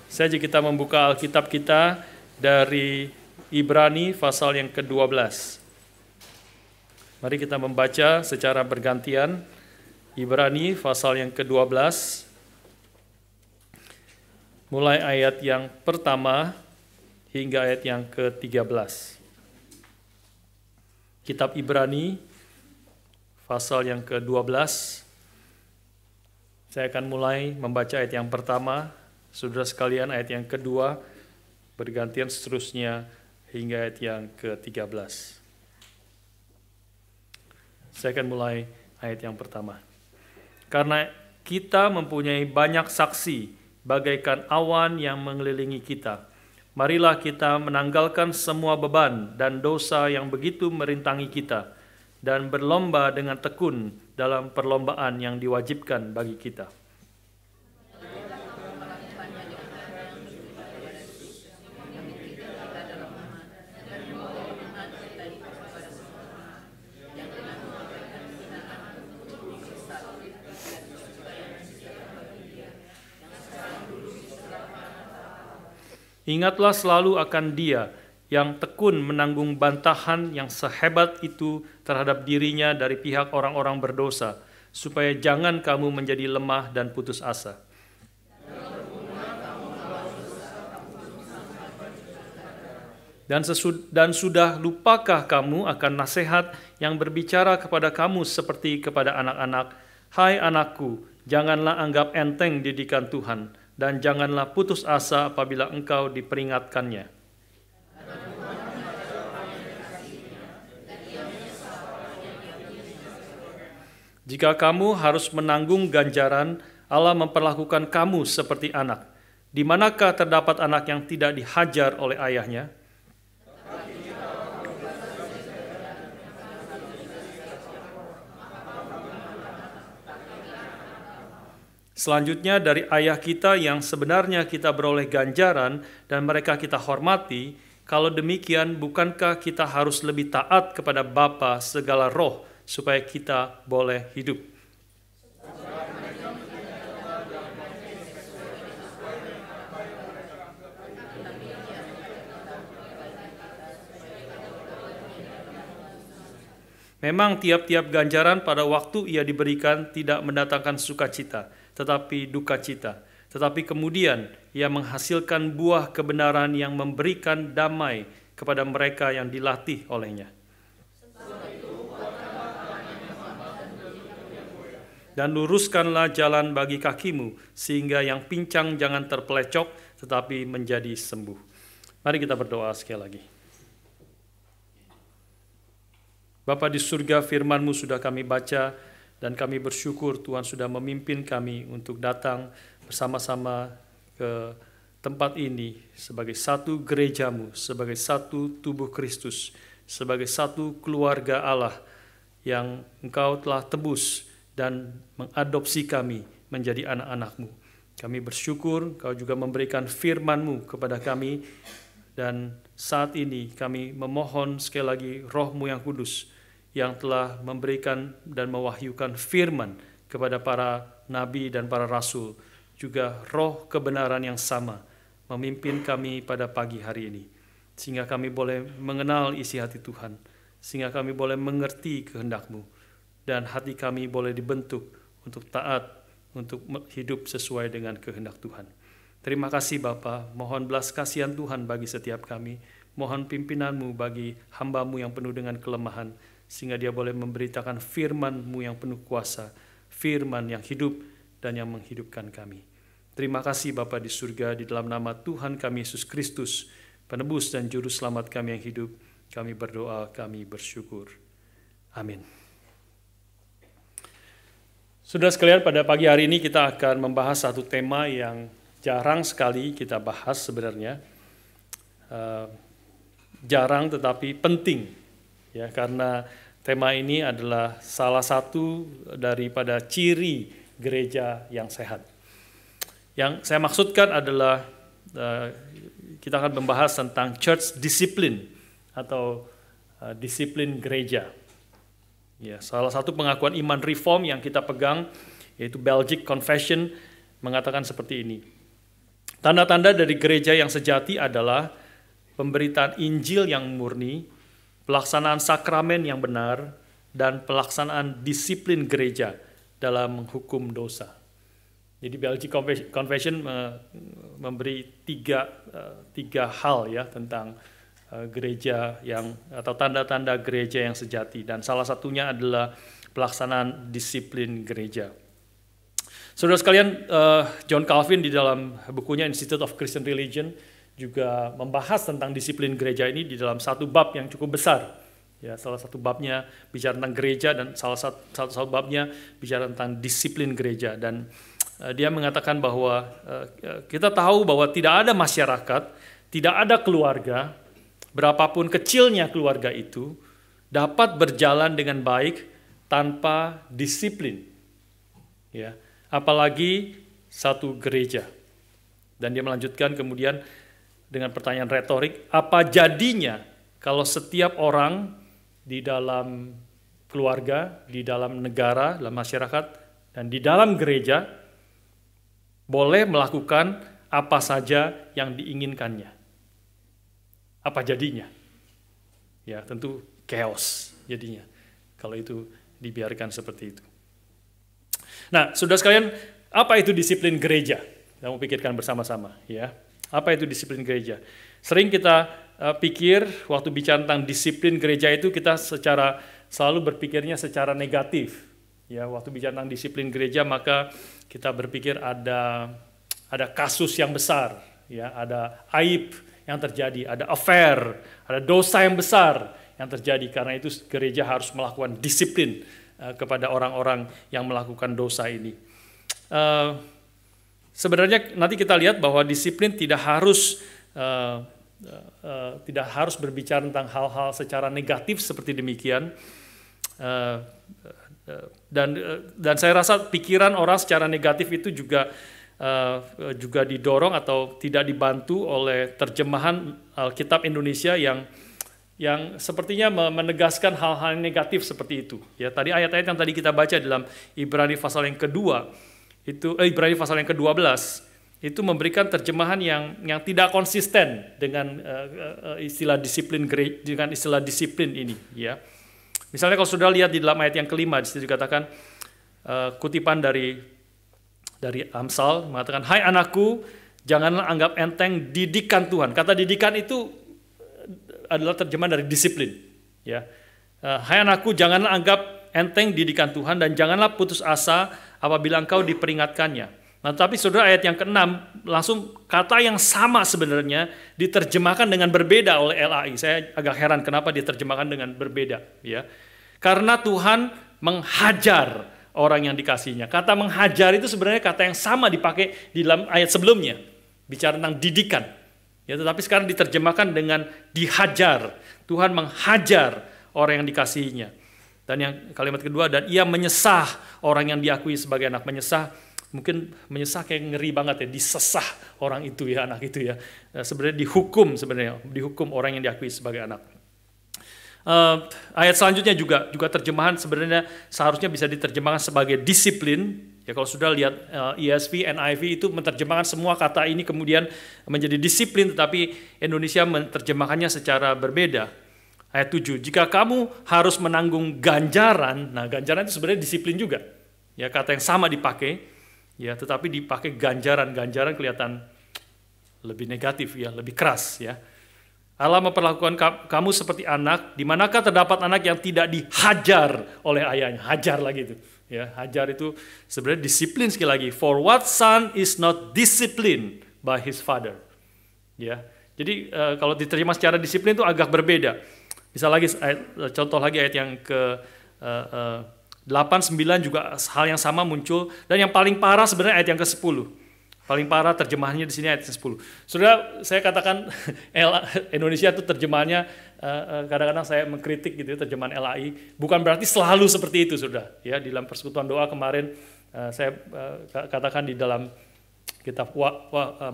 Saja kita membuka Alkitab kita dari Ibrani pasal yang ke-12. Mari kita membaca secara bergantian Ibrani pasal yang ke-12 mulai ayat yang pertama hingga ayat yang ke-13. Kitab Ibrani pasal yang ke-12. Saya akan mulai membaca ayat yang pertama. Saudara sekalian, ayat yang kedua, bergantian seterusnya hingga ayat yang ke-13. Saya akan mulai ayat yang pertama. Karena kita mempunyai banyak saksi, bagaikan awan yang mengelilingi kita. Marilah kita menanggalkan semua beban dan dosa yang begitu merintangi kita, dan berlomba dengan tekun dalam perlombaan yang diwajibkan bagi kita. Ingatlah selalu akan Dia yang tekun menanggung bantahan yang sehebat itu terhadap dirinya dari pihak orang-orang berdosa, supaya jangan kamu menjadi lemah dan putus asa. Dan sudah lupakah kamu akan nasihat yang berbicara kepada kamu seperti kepada anak-anak? Hai anakku, janganlah anggap enteng didikan Tuhan, dan janganlah putus asa apabila engkau diperingatkannya. Jika kamu harus menanggung ganjaran, Allah memperlakukan kamu seperti anak. Di manakah terdapat anak yang tidak dihajar oleh ayahnya? Selanjutnya dari ayah kita yang sebenarnya kita beroleh ganjaran dan mereka kita hormati, kalau demikian bukankah kita harus lebih taat kepada Bapa segala roh supaya kita boleh hidup? Memang tiap-tiap ganjaran pada waktu ia diberikan tidak mendatangkan sukacita, tetapi duka cita. Tetapi kemudian ia menghasilkan buah kebenaran yang memberikan damai kepada mereka yang dilatih olehnya. Dan luruskanlah jalan bagi kakimu, sehingga yang pincang jangan terpelecok, tetapi menjadi sembuh. Mari kita berdoa sekali lagi. Bapa di surga, firman-Mu sudah kami baca, dan kami bersyukur Tuhan sudah memimpin kami untuk datang bersama-sama ke tempat ini sebagai satu gereja-Mu, sebagai satu tubuh Kristus, sebagai satu keluarga Allah yang Engkau telah tebus dan mengadopsi kami menjadi anak-anak-Mu. Kami bersyukur Engkau juga memberikan firman-Mu kepada kami, dan saat ini kami memohon sekali lagi Roh-Mu yang kudus yang telah memberikan dan mewahyukan firman kepada para nabi dan para rasul, juga roh kebenaran yang sama memimpin kami pada pagi hari ini, sehingga kami boleh mengenal isi hati Tuhan, sehingga kami boleh mengerti kehendak-Mu, dan hati kami boleh dibentuk untuk taat, untuk hidup sesuai dengan kehendak Tuhan. Terima kasih Bapa, mohon belas kasihan Tuhan bagi setiap kami, mohon pimpinan-Mu bagi hamba-Mu yang penuh dengan kelemahan, sehingga dia boleh memberitakan firman-Mu yang penuh kuasa, firman yang hidup dan yang menghidupkan kami. Terima kasih Bapa di surga, di dalam nama Tuhan kami Yesus Kristus, penebus dan juru selamat kami yang hidup, kami berdoa, kami bersyukur. Amin. Saudara sekalian, pada pagi hari ini kita akan membahas satu tema yang jarang sekali kita bahas sebenarnya. Jarang tetapi penting. Ya, karena tema ini adalah salah satu daripada ciri gereja yang sehat. Yang saya maksudkan adalah kita akan membahas tentang church discipline atau disiplin gereja. Ya, salah satu pengakuan iman reform yang kita pegang yaitu Belgic Confession mengatakan seperti ini. Tanda-tanda dari gereja yang sejati adalah pemberitaan Injil yang murni, pelaksanaan sakramen yang benar, dan pelaksanaan disiplin gereja dalam menghukum dosa. Jadi BLG Confession memberi tiga hal ya tentang gereja yang atau tanda-tanda gereja yang sejati, dan salah satunya adalah pelaksanaan disiplin gereja. Saudara sekalian, John Calvin di dalam bukunya Institute of Christian Religion juga membahas tentang disiplin gereja ini di dalam satu bab yang cukup besar. Ya, salah satu babnya bicara tentang gereja dan salah satu babnya bicara tentang disiplin gereja. Dan dia mengatakan bahwa kita tahu bahwa tidak ada masyarakat, tidak ada keluarga, berapapun kecilnya keluarga itu, dapat berjalan dengan baik tanpa disiplin. Ya. Apalagi satu gereja. Dan dia melanjutkan kemudian dengan pertanyaan retorik, apa jadinya kalau setiap orang di dalam keluarga, di dalam negara, dalam masyarakat, dan di dalam gereja boleh melakukan apa saja yang diinginkannya? Apa jadinya? Ya, tentu chaos jadinya kalau itu dibiarkan seperti itu. Nah, saudara sekalian, apa itu disiplin gereja? Kita mau pikirkan bersama-sama, ya. Apa itu disiplin gereja? Sering kita pikir waktu bicara tentang disiplin gereja itu kita selalu berpikirnya secara negatif. Ya, waktu bicara tentang disiplin gereja maka kita berpikir ada kasus yang besar, ya, ada aib yang terjadi, ada affair, ada dosa yang besar yang terjadi. Karena itu gereja harus melakukan disiplin kepada orang-orang yang melakukan dosa ini. Sebenarnya nanti kita lihat bahwa disiplin tidak harus berbicara tentang hal-hal secara negatif seperti demikian. Dan saya rasa pikiran orang secara negatif itu juga didorong atau tidak dibantu oleh terjemahan Alkitab Indonesia yang sepertinya menegaskan hal-hal negatif seperti itu. Ya, tadi ayat-ayat yang tadi kita baca dalam Ibrani pasal yang kedua, Ibrani pasal yang ke-12, itu memberikan terjemahan yang tidak konsisten dengan istilah disiplin ini. Ya, misalnya kalau sudah lihat di dalam ayat yang kelima, di situ dikatakan kutipan dari Amsal mengatakan, hai anakku, janganlah anggap enteng didikan Tuhan. Kata didikan itu adalah terjemahan dari disiplin. Ya, hai anakku, janganlah anggap enteng didikan Tuhan dan janganlah putus asa apabila engkau diperingatkannya. Nah, tapi saudara, ayat yang ke-6 langsung kata yang sama sebenarnya diterjemahkan dengan berbeda oleh LAI. Saya agak heran kenapa diterjemahkan dengan berbeda. Ya, karena Tuhan menghajar orang yang dikasihinya. Kata menghajar itu sebenarnya kata yang sama dipakai di dalam ayat sebelumnya, bicara tentang didikan. Ya, tetapi sekarang diterjemahkan dengan dihajar. Tuhan menghajar orang yang dikasihinya. Dan yang kalimat kedua, dan ia menyesah orang yang diakui sebagai anak. Menyesah, mungkin menyesah kayak ngeri banget ya, disesah orang itu ya, anak itu ya. Sebenarnya dihukum orang yang diakui sebagai anak. Ayat selanjutnya juga terjemahan sebenarnya seharusnya bisa diterjemahkan sebagai disiplin. Ya, kalau sudah lihat ESV, NIV itu menerjemahkan semua kata ini kemudian menjadi disiplin, tetapi Indonesia menerjemahkannya secara berbeda. Ayat 7, jika kamu harus menanggung ganjaran, nah ganjaran itu sebenarnya disiplin juga. Ya, kata yang sama dipakai, ya, tetapi dipakai ganjaran kelihatan lebih negatif ya, lebih keras ya. Allah memperlakukan kamu seperti anak, di manakah terdapat anak yang tidak dihajar oleh ayahnya. Hajar lagi itu. Ya, hajar itu sebenarnya disiplin sekali lagi. For what son is not disciplined by his father. Ya, jadi kalau diterjemah secara disiplin itu agak berbeda. Bisa lagi contoh lagi ayat yang ke 8, 9 juga hal yang sama muncul. Dan yang paling parah sebenarnya ayat yang ke-10. Paling parah terjemahannya di sini ayat 10. Saudara, saya katakan Indonesia itu terjemahannya kadang-kadang saya mengkritik gitu ya, terjemahan LAI. Bukan berarti selalu seperti itu, Saudara. Ya, di dalam persekutuan doa kemarin saya katakan di dalam kitab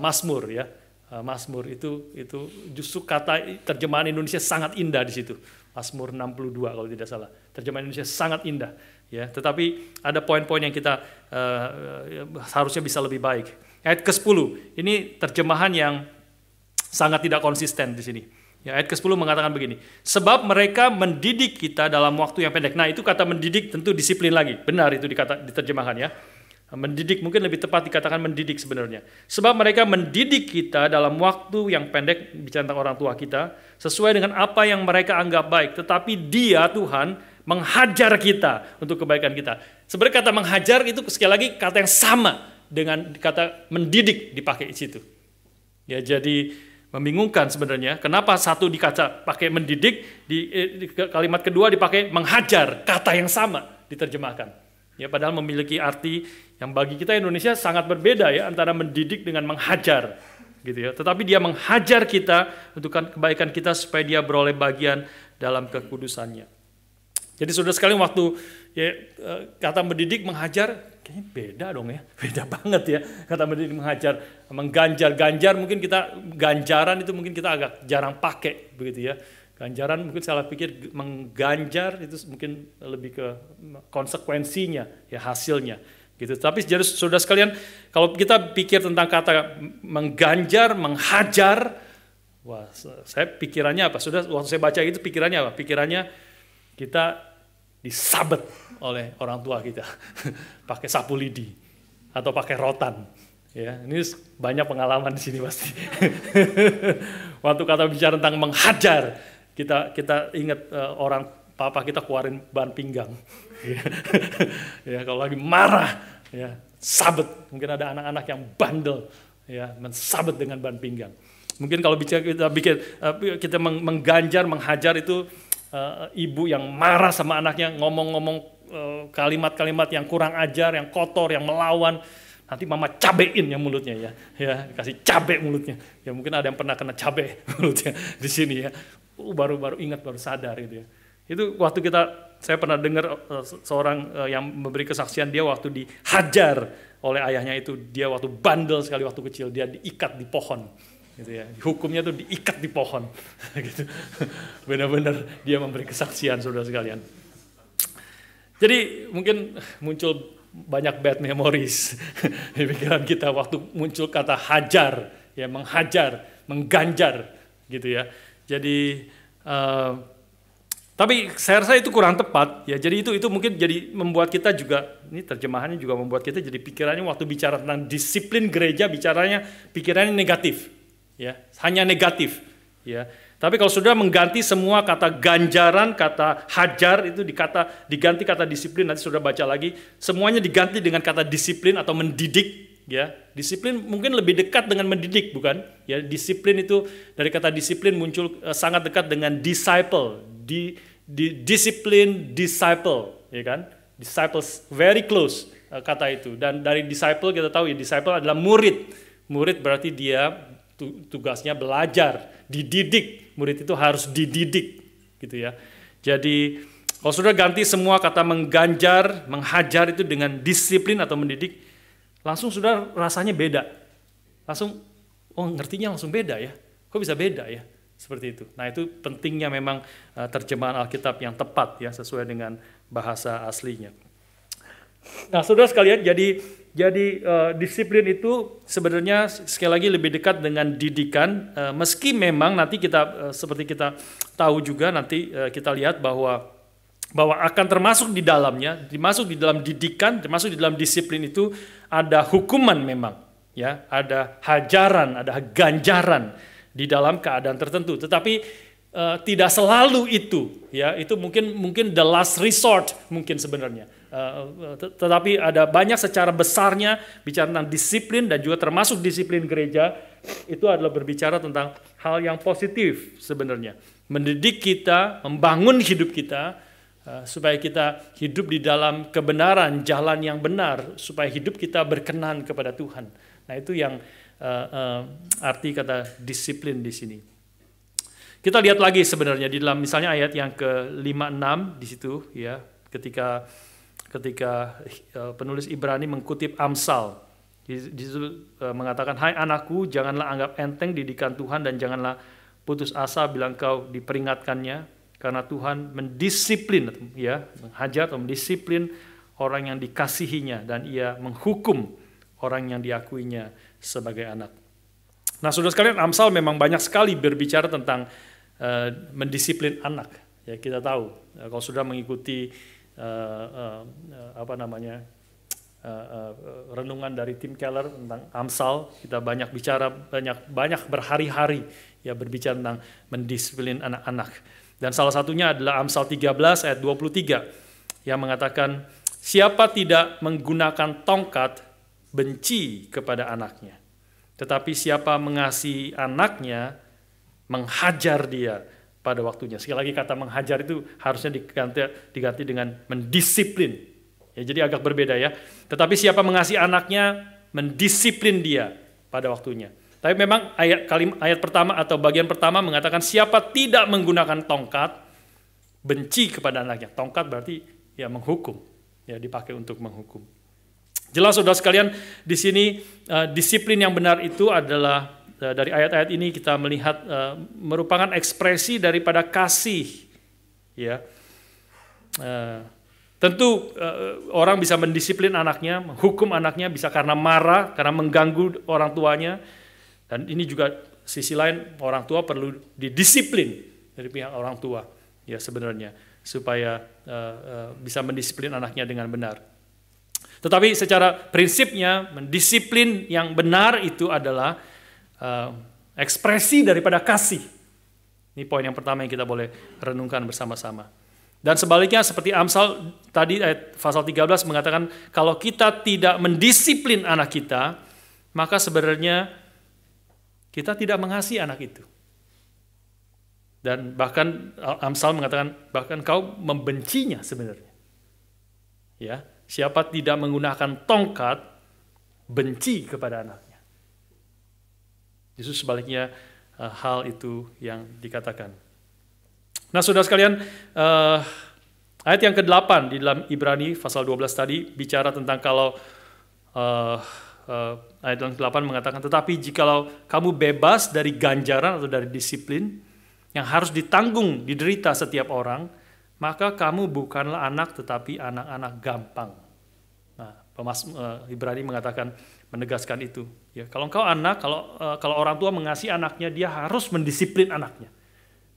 Mazmur ya. Mazmur itu justru kata terjemahan Indonesia sangat indah di situ. Mazmur 62 kalau tidak salah. Terjemahan Indonesia sangat indah ya, tetapi ada poin-poin yang kita harusnya bisa lebih baik. Ayat ke-10, ini terjemahan yang sangat tidak konsisten di sini. Ya, ayat ke-10 mengatakan begini, sebab mereka mendidik kita dalam waktu yang pendek. Nah, itu kata mendidik tentu disiplin lagi. Benar itu diterjemahkan ya. Mendidik mungkin lebih tepat dikatakan mendidik sebenarnya. Sebab mereka mendidik kita dalam waktu yang pendek, bicara tentang orang tua kita, sesuai dengan apa yang mereka anggap baik. Tetapi Dia, Tuhan, menghajar kita untuk kebaikan kita. Sebenarnya kata menghajar itu sekali lagi kata yang sama dengan kata mendidik dipakai di situ. Ya, jadi membingungkan sebenarnya. Kenapa satu dikata pakai mendidik, di kalimat kedua dipakai menghajar, kata yang sama diterjemahkan. Ya, padahal memiliki arti yang bagi kita Indonesia sangat berbeda ya antara mendidik dengan menghajar, gitu ya. Tetapi Dia menghajar kita untuk kebaikan kita supaya Dia beroleh bagian dalam kekudusannya. Jadi saudara sekalian, waktu ya, kata mendidik menghajar kayaknya beda dong ya, beda banget ya kata mendidik menghajar, ganjar mungkin kita ganjaran itu mungkin kita agak jarang pakai begitu ya. Ganjaran mungkin salah pikir mengganjar itu mungkin lebih ke konsekuensinya ya, hasilnya gitu. Tapi jadi saudara sekalian, kalau kita pikir tentang kata mengganjar, menghajar, wah, saya pikirannya apa? Saudara, waktu saya baca itu pikirannya apa? Pikirannya kita disabet oleh orang tua kita pakai sapu lidi atau pakai rotan. Ya, ini banyak pengalaman di sini pasti. Waktu kata bicara tentang menghajar, kita ingat orang papa kita keluarin ban pinggang. Ya, kalau lagi marah, ya, sabet. Mungkin ada anak-anak yang bandel, ya, mensabet dengan ban pinggang. Mungkin kalau kita mengganjar, menghajar itu ibu yang marah sama anaknya, ngomong-ngomong kalimat-kalimat yang kurang ajar, yang kotor, yang melawan. Nanti mama cabein ya mulutnya ya, kasih cabe mulutnya. Ya mungkin ada yang pernah kena cabe mulutnya di sini ya. Baru ingat, baru sadar gitu ya. Itu waktu saya pernah dengar seorang yang memberi kesaksian, dia waktu dihajar oleh ayahnya itu, dia waktu bandel sekali waktu kecil, dia diikat di pohon. Gitu ya. Hukumnya tuh diikat di pohon. Gitu. Benar-benar dia memberi kesaksian, saudara sekalian. Jadi mungkin muncul banyak bad memories di pikiran kita waktu muncul kata hajar, ya, menghajar, mengganjar, gitu ya. Jadi, tapi saya rasa itu kurang tepat, ya. Jadi itu mungkin jadi membuat kita juga, ini terjemahannya juga membuat kita jadi pikirannya waktu bicara tentang disiplin gereja, pikirannya negatif, ya, hanya negatif, ya. Tapi kalau sudah mengganti semua kata ganjaran, kata hajar itu diganti kata disiplin, nanti sudah baca lagi, semuanya diganti dengan kata disiplin atau mendidik, ya. Disiplin mungkin lebih dekat dengan mendidik, bukan? Ya, disiplin itu dari kata disiplin muncul sangat dekat dengan disciple, disiplin disciple, ya kan? Disciples very close kata itu. Dan dari disciple kita tahu ya, disciple adalah murid. Murid berarti dia tugasnya belajar, dididik. Murid itu harus dididik, gitu ya. Jadi kalau sudah ganti semua kata mengganjar, menghajar itu dengan disiplin atau mendidik, langsung sudah rasanya beda. Langsung, ngertinya langsung beda ya. Kok bisa beda ya? Seperti itu. Nah, itu pentingnya memang terjemahan Alkitab yang tepat ya, sesuai dengan bahasa aslinya. Nah, saudara sekalian, jadi disiplin itu sebenarnya sekali lagi lebih dekat dengan didikan, meski memang nanti seperti kita tahu juga nanti kita lihat bahwa akan termasuk di dalamnya, termasuk di dalam didikan, termasuk di dalam disiplin itu ada hukuman memang, ya, ada hajaran, ada ganjaran di dalam keadaan tertentu. Tetapi tidak selalu itu, ya, itu mungkin the last resort mungkin sebenarnya. Tetapi ada banyak secara besarnya bicara tentang disiplin dan juga termasuk disiplin gereja itu adalah berbicara tentang hal yang positif sebenarnya. Mendidik kita, membangun hidup kita supaya kita hidup di dalam kebenaran, jalan yang benar, supaya hidup kita berkenan kepada Tuhan. Nah, itu yang arti kata disiplin di sini. Kita lihat lagi sebenarnya di dalam misalnya ayat yang ke-5-6 di situ ya, ketika penulis Ibrani mengutip Amsal. Di situ mengatakan, "Hai anakku, janganlah anggap enteng didikan Tuhan dan janganlah putus asa bila engkau diperingatkannya, karena Tuhan mendisiplin, ya, menghajar atau mendisiplin orang yang dikasihinya dan ia menghukum orang yang diakuinya sebagai anak. Nah, saudara sekalian, Amsal memang banyak sekali berbicara tentang mendisiplin anak. Ya, kita tahu kalau sudah mengikuti renungan dari Tim Keller tentang Amsal, kita banyak bicara, banyak berhari-hari ya berbicara tentang mendisiplin anak-anak. Dan salah satunya adalah Amsal 13 ayat 23 yang mengatakan, siapa tidak menggunakan tongkat benci kepada anaknya, tetapi siapa mengasihi anaknya menghajar dia pada waktunya. Sekali lagi kata menghajar itu harusnya diganti dengan mendisiplin. Ya, jadi agak berbeda ya. Tetapi siapa mengasihi anaknya, mendisiplin dia pada waktunya. Tapi memang ayat pertama atau bagian pertama mengatakan siapa tidak menggunakan tongkat, benci kepada anaknya. Tongkat berarti ya menghukum, ya dipakai untuk menghukum. Jelas saudara sekalian, di sini disiplin yang benar itu adalah dari ayat-ayat ini kita melihat merupakan ekspresi daripada kasih. Ya. Tentu orang bisa mendisiplin anaknya, menghukum anaknya bisa karena marah, karena mengganggu orang tuanya. Dan ini juga sisi lain, orang tua perlu didisiplin dari pihak orang tua ya sebenarnya supaya bisa mendisiplin anaknya dengan benar. Tetapi secara prinsipnya mendisiplin yang benar itu adalah ekspresi daripada kasih. Ini poin yang pertama yang kita boleh renungkan bersama-sama. Dan sebaliknya seperti Amsal tadi ayat pasal 13 mengatakan kalau kita tidak mendisiplin anak kita, maka sebenarnya kita tidak mengasihi anak itu. Dan bahkan Amsal mengatakan bahkan kau membencinya sebenarnya. Ya, siapa tidak menggunakan tongkat benci kepada anaknya. Justru sebaliknya hal itu yang dikatakan. Nah, saudara sekalian, ayat yang ke-8 di dalam Ibrani pasal 12 tadi bicara tentang kalau ayat yang ke-8 mengatakan, tetapi jikalau kamu bebas dari ganjaran atau dari disiplin yang harus ditanggung, diderita setiap orang, maka kamu bukanlah anak tetapi anak-anak gampang. Nah, Ibrani mengatakan, menegaskan itu. Ya, kalau engkau anak, kalau orang tua mengasihi anaknya, dia harus mendisiplin anaknya.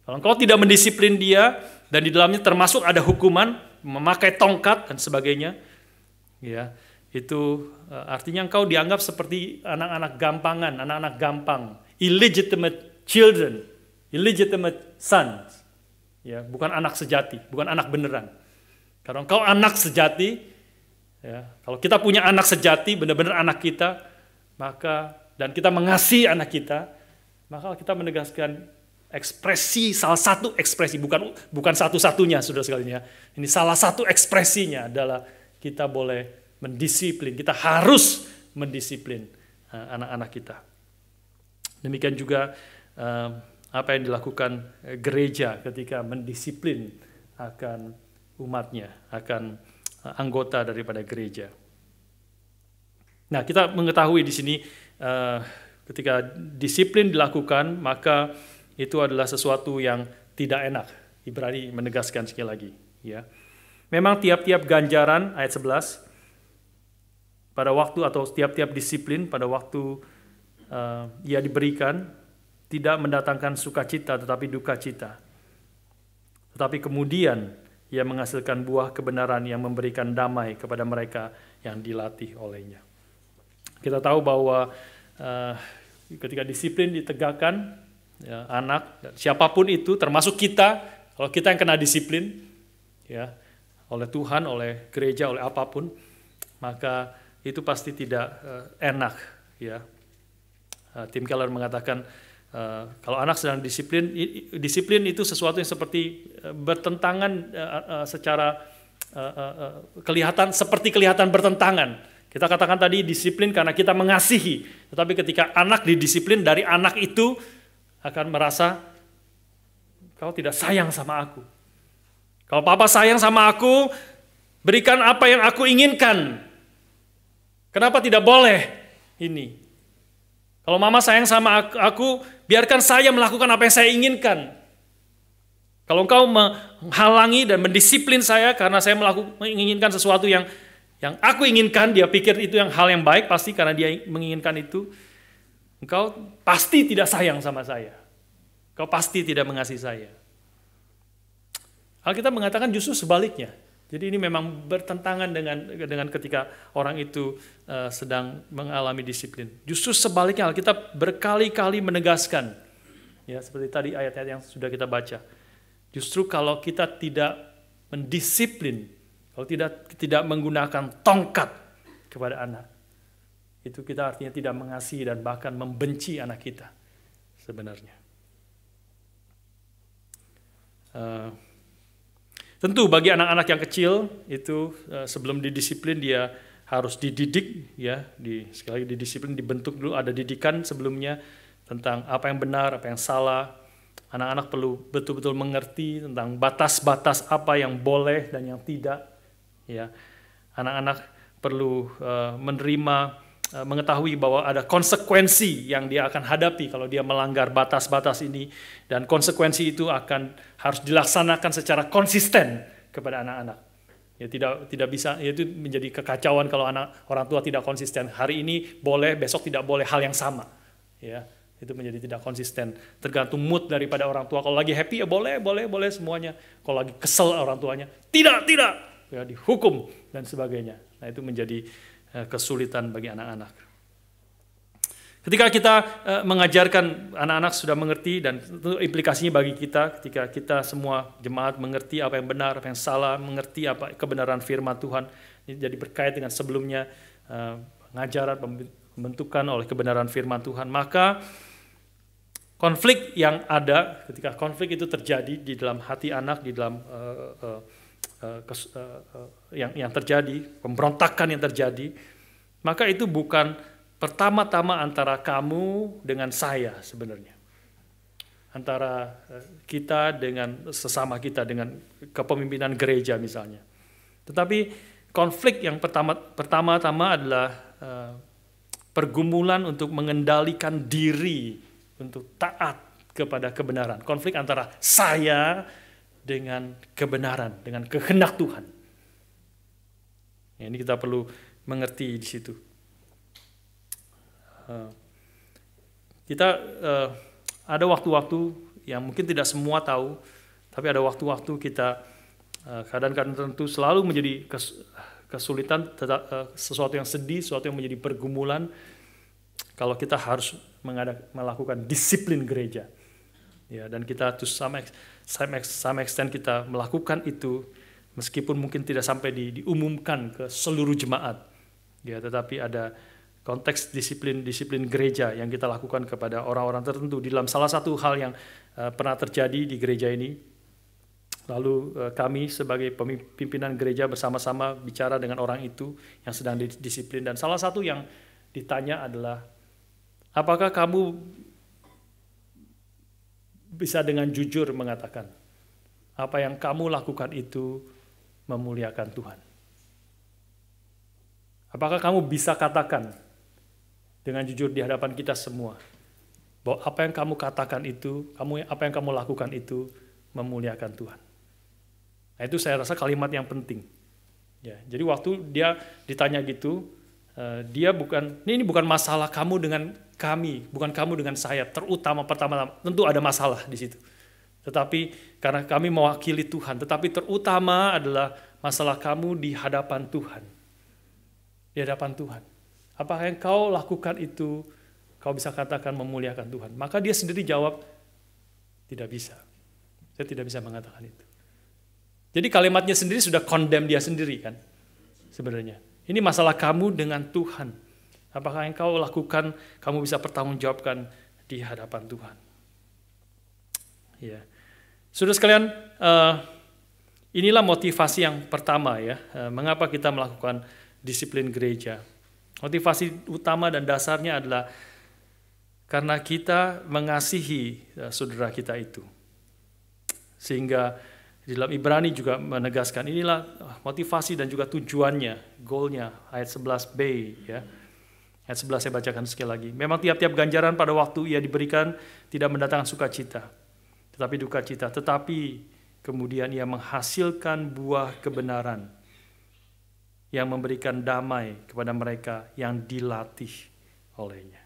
Kalau engkau tidak mendisiplin dia, dan di dalamnya termasuk ada hukuman, memakai tongkat dan sebagainya, ya itu artinya engkau dianggap seperti anak-anak gampangan, anak-anak gampang, illegitimate children, illegitimate sons, ya bukan anak sejati, bukan anak beneran. Kalau engkau anak sejati, ya kalau kita punya anak sejati, benar-benar anak kita, maka dan kita mengasihi anak kita, maka kita menegaskan ekspresi, salah satu ekspresi, bukan satu-satunya saudara sekalian ya. Ini salah satu ekspresinya adalah kita boleh mendisiplin, kita harus mendisiplin anak-anak kita. Demikian juga apa yang dilakukan gereja ketika mendisiplin akan umatnya, akan anggota daripada gereja. Nah, kita mengetahui di sini ketika disiplin dilakukan, maka itu adalah sesuatu yang tidak enak. Ibrani menegaskan sekali lagi. Ya. Memang tiap-tiap ganjaran, ayat 11, pada waktu atau tiap-tiap disiplin, pada waktu ia diberikan, tidak mendatangkan sukacita tetapi duka cita. Tetapi kemudian ia menghasilkan buah kebenaran yang memberikan damai kepada mereka yang dilatih olehnya. Kita tahu bahwa ketika disiplin ditegakkan, ya, anak, siapapun itu, termasuk kita, kalau kita yang kena disiplin, ya, oleh Tuhan, oleh gereja, oleh apapun, maka itu pasti tidak enak, ya. Tim Keller mengatakan kalau anak sedang disiplin itu sesuatu yang seperti bertentangan secara kelihatan bertentangan. Kita katakan tadi disiplin karena kita mengasihi, tetapi ketika anak didisiplin, dari anak itu akan merasa kau tidak sayang sama aku. Kalau papa sayang sama aku, berikan apa yang aku inginkan. Kenapa tidak boleh ini? Kalau mama sayang sama aku, biarkan saya melakukan apa yang saya inginkan. Kalau engkau menghalangi dan mendisiplin saya karena saya menginginkan sesuatu yang Yang aku inginkan, dia pikir itu yang hal yang baik pasti karena dia menginginkan itu. Engkau pasti tidak sayang sama saya. Engkau pasti tidak mengasihi saya. Alkitab mengatakan justru sebaliknya. Jadi ini memang bertentangan dengan ketika orang itu sedang mengalami disiplin. Justru sebaliknya Alkitab berkali-kali menegaskan. Ya, seperti tadi ayat-ayat yang sudah kita baca. Justru kalau kita tidak mendisiplin, kalau tidak menggunakan tongkat kepada anak, itu kita artinya tidak mengasihi dan bahkan membenci anak kita sebenarnya. Tentu bagi anak-anak yang kecil itu sebelum didisiplin dia harus dididik, ya, sekali lagi didisiplin, dibentuk dulu, ada didikan sebelumnya tentang apa yang benar, apa yang salah. Anak-anak perlu betul-betul mengerti tentang batas-batas apa yang boleh dan yang tidak. Ya, anak-anak perlu mengetahui bahwa ada konsekuensi yang dia akan hadapi kalau dia melanggar batas-batas ini, dan konsekuensi itu harus dilaksanakan secara konsisten kepada anak-anak. Ya, tidak bisa, itu menjadi kekacauan kalau orang tua tidak konsisten. Hari ini boleh, besok tidak boleh hal yang sama. Ya, itu menjadi tidak konsisten. Tergantung mood daripada orang tua. Kalau lagi happy ya boleh semuanya. Kalau lagi kesel orang tuanya, tidak, ya, dihukum dan sebagainya. Nah, itu menjadi kesulitan bagi anak-anak. Ketika kita mengajarkan anak-anak sudah mengerti, dan itu implikasinya bagi kita ketika kita semua jemaat mengerti apa yang benar, apa yang salah, mengerti apa kebenaran firman Tuhan. Ini jadi berkait dengan sebelumnya pengajaran, pembentukan oleh kebenaran firman Tuhan. Maka konflik yang ada, ketika konflik itu terjadi di dalam hati anak, di dalam yang terjadi, pemberontakan yang terjadi, maka itu bukan pertama-tama antara kamu dengan saya sebenarnya. Antara kita dengan sesama kita, dengan kepemimpinan gereja misalnya. Tetapi konflik yang pertama-tama adalah pergumulan untuk mengendalikan diri, untuk taat kepada kebenaran. Konflik antara saya dengan kebenaran, dengan kehendak Tuhan. Ini kita perlu mengerti di situ. Kita ada waktu-waktu yang mungkin tidak semua tahu, tapi ada waktu-waktu kita kadang-kadang tentu selalu menjadi kesulitan, sesuatu yang sedih, sesuatu yang menjadi pergumulan kalau kita harus melakukan disiplin gereja. Ya, dan kita to some extent kita melakukan itu meskipun mungkin tidak sampai diumumkan ke seluruh jemaat. Ya, tetapi ada konteks disiplin gereja yang kita lakukan kepada orang-orang tertentu. Di dalam salah satu hal yang pernah terjadi di gereja ini, lalu kami sebagai pimpinan gereja bersama-sama bicara dengan orang itu yang sedang disiplin, dan salah satu yang ditanya adalah, apakah kamu bisa dengan jujur mengatakan apa yang kamu lakukan itu memuliakan Tuhan? Apakah kamu bisa katakan dengan jujur di hadapan kita semua bahwa apa yang kamu katakan itu, apa yang kamu lakukan itu memuliakan Tuhan? Nah, itu saya rasa kalimat yang penting. Ya, jadi waktu dia ditanya gitu, ini bukan masalah kamu dengan kami, bukan kamu dengan saya. Pertama-tama tentu ada masalah di situ. Tetapi karena kami mewakili Tuhan, tetapi terutama adalah masalah kamu di hadapan Tuhan. Di hadapan Tuhan. Apa yang kau lakukan itu, kau bisa katakan memuliakan Tuhan? Maka dia sendiri jawab, tidak bisa. Saya tidak bisa mengatakan itu. Jadi kalimatnya sendiri sudah condemn dia sendiri kan, sebenarnya. Ini masalah kamu dengan Tuhan. Apakah yang kau lakukan, kamu bisa pertanggungjawabkan di hadapan Tuhan. Ya, saudara sekalian, inilah motivasi yang pertama ya, mengapa kita melakukan disiplin gereja. Motivasi utama dan dasarnya adalah karena kita mengasihi saudara kita itu. Sehingga di dalam Ibrani juga menegaskan inilah motivasi dan juga tujuannya, goalnya, ayat 11b ya. Ayat 11 saya bacakan sekali lagi. Memang tiap-tiap ganjaran pada waktu ia diberikan tidak mendatangkan sukacita, tetapi duka cita. Tetapi kemudian ia menghasilkan buah kebenaran yang memberikan damai kepada mereka yang dilatih olehnya.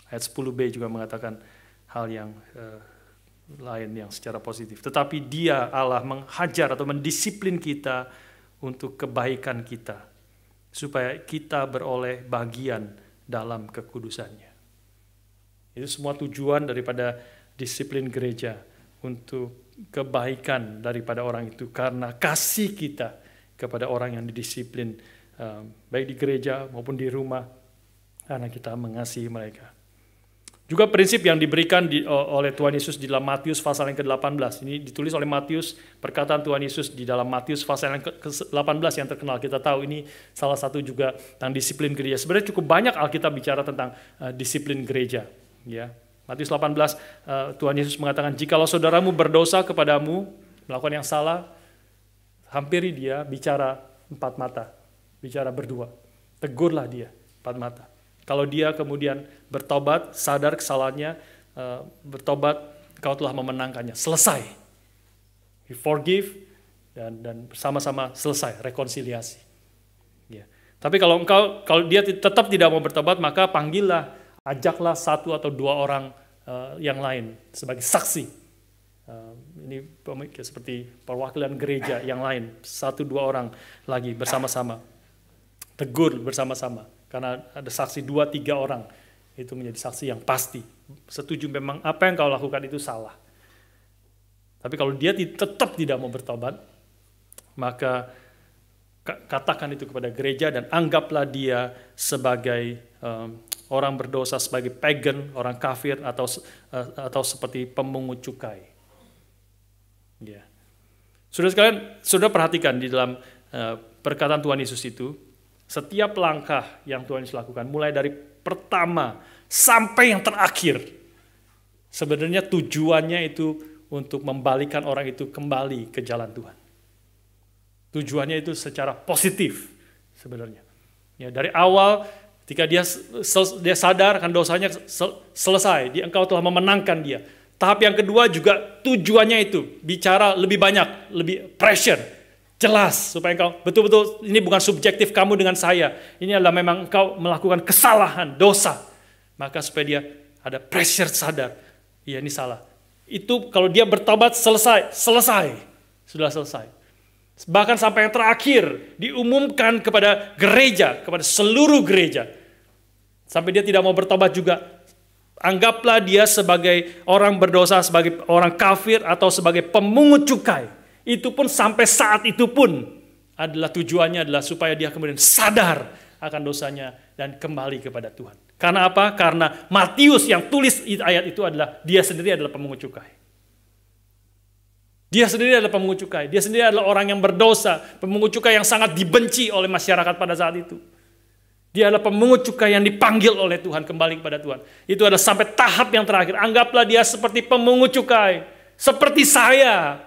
Ayat 10b juga mengatakan hal yang lain yang secara positif. Tetapi Dia, Allah, menghajar atau mendisiplin kita untuk kebaikan kita, supaya kita beroleh bagian dalam kekudusannya. Itu semua tujuan daripada disiplin gereja, untuk kebaikan daripada orang itu, karena kasih kita kepada orang yang didisiplin, baik di gereja maupun di rumah, karena kita mengasihi mereka. Juga prinsip yang diberikan oleh Tuhan Yesus di dalam Matius pasal yang ke-18. Ini ditulis oleh Matius, perkataan Tuhan Yesus di dalam Matius pasal yang ke-18 yang terkenal. Kita tahu ini salah satu juga tentang disiplin gereja. Sebenarnya cukup banyak Alkitab bicara tentang disiplin gereja. Ya. Matius 18, Tuhan Yesus mengatakan, jikalau saudaramu berdosa kepadamu, melakukan yang salah, hampiri dia, bicara 4 mata, bicara berdua. Tegurlah dia 4 mata. Kalau dia kemudian bertobat, sadar kesalahannya, bertobat, kau telah memenangkannya. Selesai. You forgive, dan bersama-sama selesai, rekonsiliasi. Ya. Tapi kalau dia tetap tidak mau bertobat, maka panggillah, ajaklah 1 atau 2 orang yang lain sebagai saksi. Ini seperti perwakilan gereja yang lain, 1-2 orang lagi bersama-sama. Tegur bersama-sama. Karena ada saksi 2-3 orang, itu menjadi saksi yang pasti. Setuju memang apa yang kau lakukan itu salah. Tapi kalau dia tetap tidak mau bertobat, maka katakan itu kepada gereja dan anggaplah dia sebagai orang berdosa, sebagai pagan, orang kafir, atau seperti pemungut cukai. Ya. Saudara sekalian, saudara perhatikan di dalam perkataan Tuhan Yesus itu, setiap langkah yang Tuhan Yesus lakukan, mulai dari pertama sampai yang terakhir, sebenarnya tujuannya itu untuk membalikan orang itu kembali ke jalan Tuhan. Tujuannya itu secara positif sebenarnya. Ya, dari awal ketika dia sadar akan dosanya, selesai, engkau telah memenangkan dia. Tahap yang kedua juga tujuannya itu bicara lebih banyak, lebih pressure. Jelas, supaya engkau betul-betul, ini bukan subjektif kamu dengan saya. Ini adalah memang engkau melakukan kesalahan, dosa. Maka supaya dia ada pressure sadar. Iya, ini salah. Itu kalau dia bertobat, selesai. Sudah selesai. Bahkan sampai yang terakhir, diumumkan kepada gereja, kepada seluruh gereja. Sampai dia tidak mau bertobat juga. Anggaplah dia sebagai orang berdosa, sebagai orang kafir, atau sebagai pemungut cukai. Itu pun sampai saat itu pun adalah tujuannya adalah supaya dia kemudian sadar akan dosanya dan kembali kepada Tuhan. Karena apa? Karena Matius yang tulis ayat itu adalah dia sendiri adalah pemungut cukai. Dia sendiri adalah pemungut cukai. Dia sendiri adalah orang yang berdosa, pemungut cukai yang sangat dibenci oleh masyarakat pada saat itu. Dia adalah pemungut cukai yang dipanggil oleh Tuhan kembali kepada Tuhan. Itu adalah sampai tahap yang terakhir. Anggaplah dia seperti pemungut cukai, seperti saya,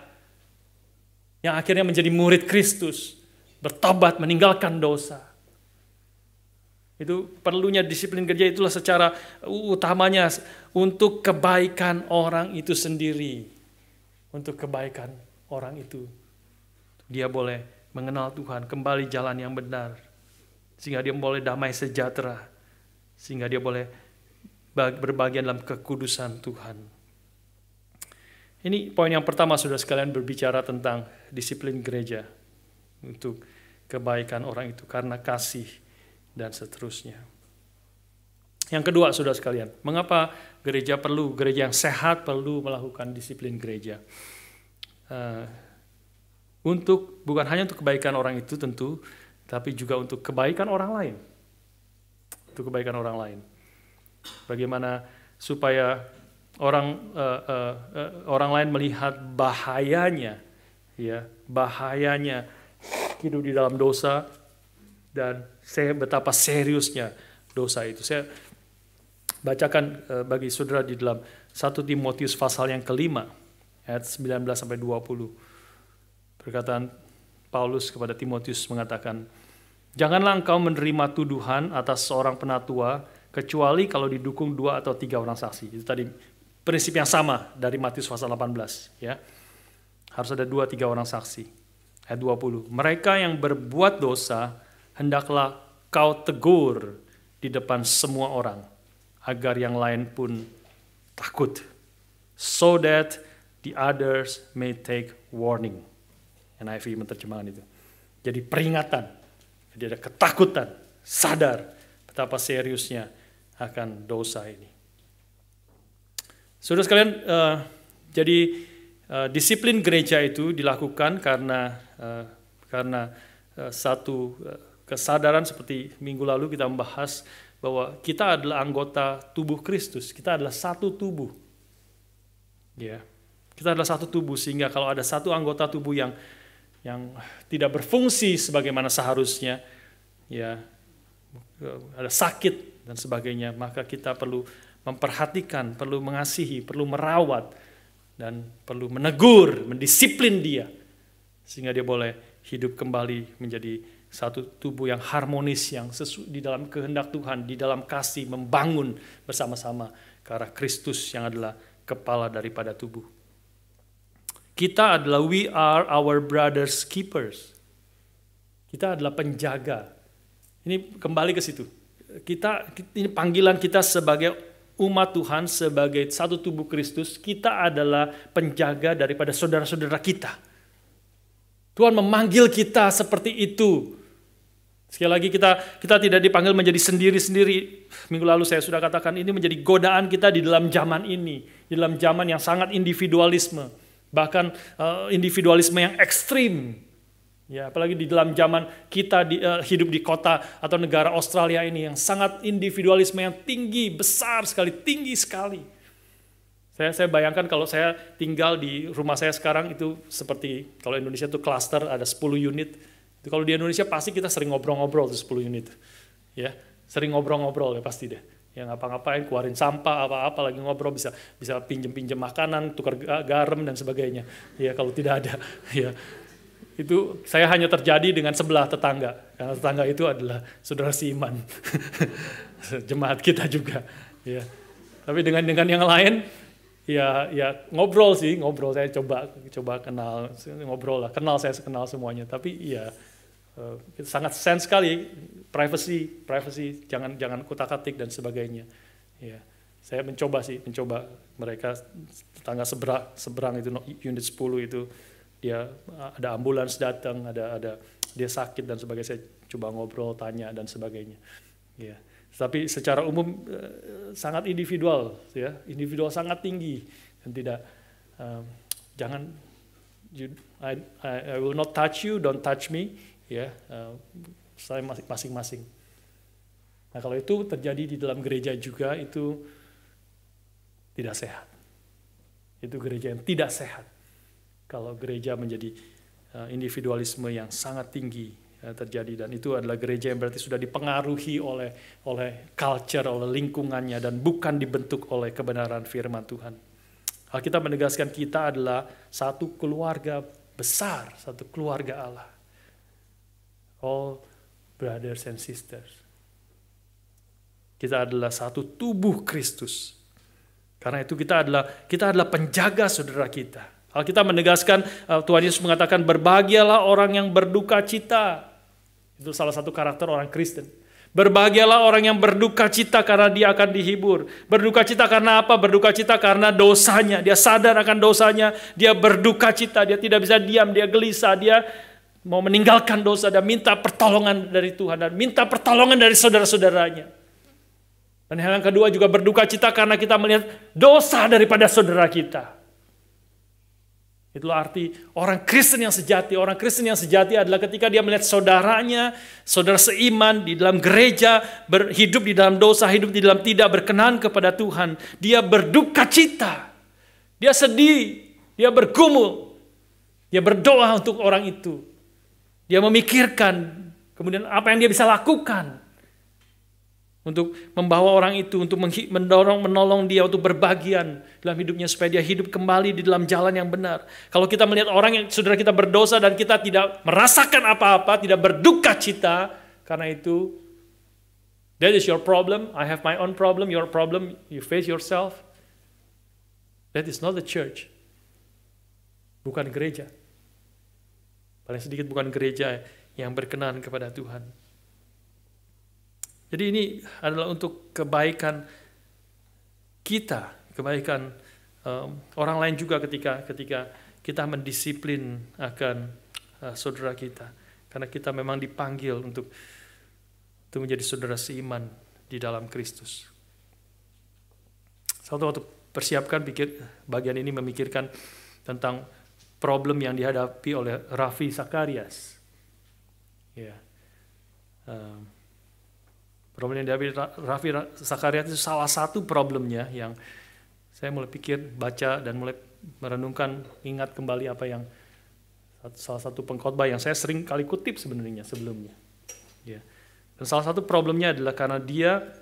yang akhirnya menjadi murid Kristus, bertobat, meninggalkan dosa. Itu perlunya disiplin gereja, itulah secara utamanya untuk kebaikan orang itu sendiri. Untuk kebaikan orang itu. Dia boleh mengenal Tuhan, kembali jalan yang benar. Sehingga dia boleh damai sejahtera. Sehingga dia boleh berbagian dalam kekudusan Tuhan. Ini poin yang pertama, saudara sekalian, berbicara tentang disiplin gereja untuk kebaikan orang itu karena kasih dan seterusnya. Yang kedua, saudara sekalian, mengapa gereja yang sehat perlu melakukan disiplin gereja? Bukan hanya untuk kebaikan orang itu tentu, tapi juga untuk kebaikan orang lain. Untuk kebaikan orang lain. Bagaimana supaya orang lain melihat bahayanya hidup di dalam dosa, dan betapa seriusnya dosa itu. Saya bacakan bagi saudara di dalam 1 Timotius pasal yang ke-5 ayat 19-20. Perkataan Paulus kepada Timotius mengatakan, janganlah engkau menerima tuduhan atas seorang penatua kecuali kalau didukung 2 atau 3 orang saksi. Itu tadi prinsip yang sama dari Matius pasal 18, ya. Harus ada 2-3 orang saksi. Ayat 20. Mereka yang berbuat dosa, hendaklah kau tegur di depan semua orang, agar yang lain pun takut. So that the others may take warning. NIV menerjemahkan itu. Jadi peringatan, jadi ada ketakutan, sadar betapa seriusnya akan dosa ini. Saudara sekalian, jadi disiplin gereja itu dilakukan karena satu kesadaran seperti minggu lalu kita membahas bahwa kita adalah anggota tubuh Kristus, kita adalah satu tubuh. Ya, kita adalah satu tubuh, sehingga kalau ada satu anggota tubuh yang tidak berfungsi sebagaimana seharusnya, ya ada sakit dan sebagainya, maka kita perlu memperhatikan, perlu mengasihi, perlu merawat, dan perlu menegur, mendisiplin dia, sehingga dia boleh hidup kembali menjadi satu tubuh yang harmonis, yang di dalam kehendak Tuhan, di dalam kasih, membangun bersama-sama ke arah Kristus yang adalah kepala daripada tubuh. Kita adalah, we are our brother's keepers. Kita adalah penjaga. Ini kembali ke situ. Ini panggilan kita sebagai umat Tuhan, sebagai satu tubuh Kristus. Kita adalah penjaga daripada saudara-saudara kita. Tuhan memanggil kita seperti itu. Sekali lagi kita tidak dipanggil menjadi sendiri-sendiri. Minggu lalu saya sudah katakan ini menjadi godaan kita di dalam zaman ini. Di dalam zaman yang sangat individualisme. Bahkan individualisme yang ekstrim. Ya, apalagi di dalam zaman kita hidup di kota atau negara Australia ini yang sangat individualisme yang tinggi, besar sekali, tinggi sekali. Saya bayangkan kalau saya tinggal di rumah saya sekarang itu seperti kalau Indonesia itu klaster ada 10 unit. Itu kalau di Indonesia pasti kita sering ngobrol-ngobrol tuh 10 unit. Ya, sering ngobrol-ngobrol ya pasti deh. Ya ngapa-ngapain, keluarin sampah, apa-apa lagi ngobrol, bisa pinjem-pinjem makanan, tukar garam dan sebagainya. Ya kalau tidak ada, ya itu saya hanya terjadi dengan sebelah tetangga, karena tetangga itu adalah saudara seiman, jemaat kita juga. Ya, tapi dengan yang lain, ya ngobrol saya coba kenal saya kenal semuanya. Tapi ya sangat sense sekali. Privacy, jangan kutak-atik dan sebagainya. Ya, saya mencoba mereka tetangga seberang itu unit 10 itu dia ada ambulans datang, ada dia sakit dan sebagainya. Saya coba ngobrol, tanya dan sebagainya. Ya, tapi secara umum sangat individual, ya, individual sangat tinggi dan tidak jangan I will not touch you, don't touch me, ya. Saya masing-masing. Nah kalau itu terjadi di dalam gereja juga itu tidak sehat. Itu gereja yang tidak sehat. Kalau gereja menjadi individualisme yang sangat tinggi terjadi, dan itu adalah gereja yang berarti sudah dipengaruhi oleh culture, oleh lingkungannya, dan bukan dibentuk oleh kebenaran firman Tuhan. Alkitab menegaskan kita adalah satu keluarga besar, satu keluarga Allah. All brothers and sisters. Kita adalah satu tubuh Kristus. Karena itu kita adalah penjaga saudara kita. Alkitab menegaskan, Tuhan Yesus mengatakan, berbahagialah orang yang berduka cita. Itu salah satu karakter orang Kristen. Berbahagialah orang yang berduka cita karena dia akan dihibur. Berduka cita karena apa? Berduka cita karena dosanya. Dia sadar akan dosanya, dia berduka cita, dia tidak bisa diam, dia gelisah, dia mau meninggalkan dosa dan minta pertolongan dari Tuhan dan minta pertolongan dari saudara-saudaranya. Dan hal yang kedua juga berduka cita karena kita melihat dosa daripada saudara kita. Itulah arti orang Kristen yang sejati. Orang Kristen yang sejati adalah ketika dia melihat saudaranya, saudara seiman di dalam gereja, hidup di dalam dosa, hidup di dalam tidak berkenan kepada Tuhan. Dia berduka cita. Dia sedih. Dia bergumul. Dia berdoa untuk orang itu. Dia memikirkan kemudian apa yang dia bisa lakukan untuk membawa orang itu, untuk menolong dia untuk berbagian dalam hidupnya supaya dia hidup kembali di dalam jalan yang benar. Kalau kita melihat orang yang saudara kita berdosa dan kita tidak merasakan apa-apa, tidak berduka cita, karena itu that is your problem, I have my own problem, your problem, you face yourself. That is not the church. Bukan gereja. Paling sedikit bukan gereja yang berkenan kepada Tuhan. Jadi ini adalah untuk kebaikan kita, kebaikan orang lain juga ketika kita mendisiplin akan saudara kita. Karena kita memang dipanggil untuk menjadi saudara seiman di dalam Kristus. Waktu persiapkan bagian ini memikirkan tentang problem yang dihadapi oleh Ravi Zacharias. Ya. Problem yang dihadapi Ravi Zacharias itu salah satu problemnya yang saya mulai baca dan mulai merenungkan, ingat kembali apa yang salah satu pengkhotbah yang saya sering kali kutip sebenarnya sebelumnya. Ya. Dan salah satu problemnya adalah karena dia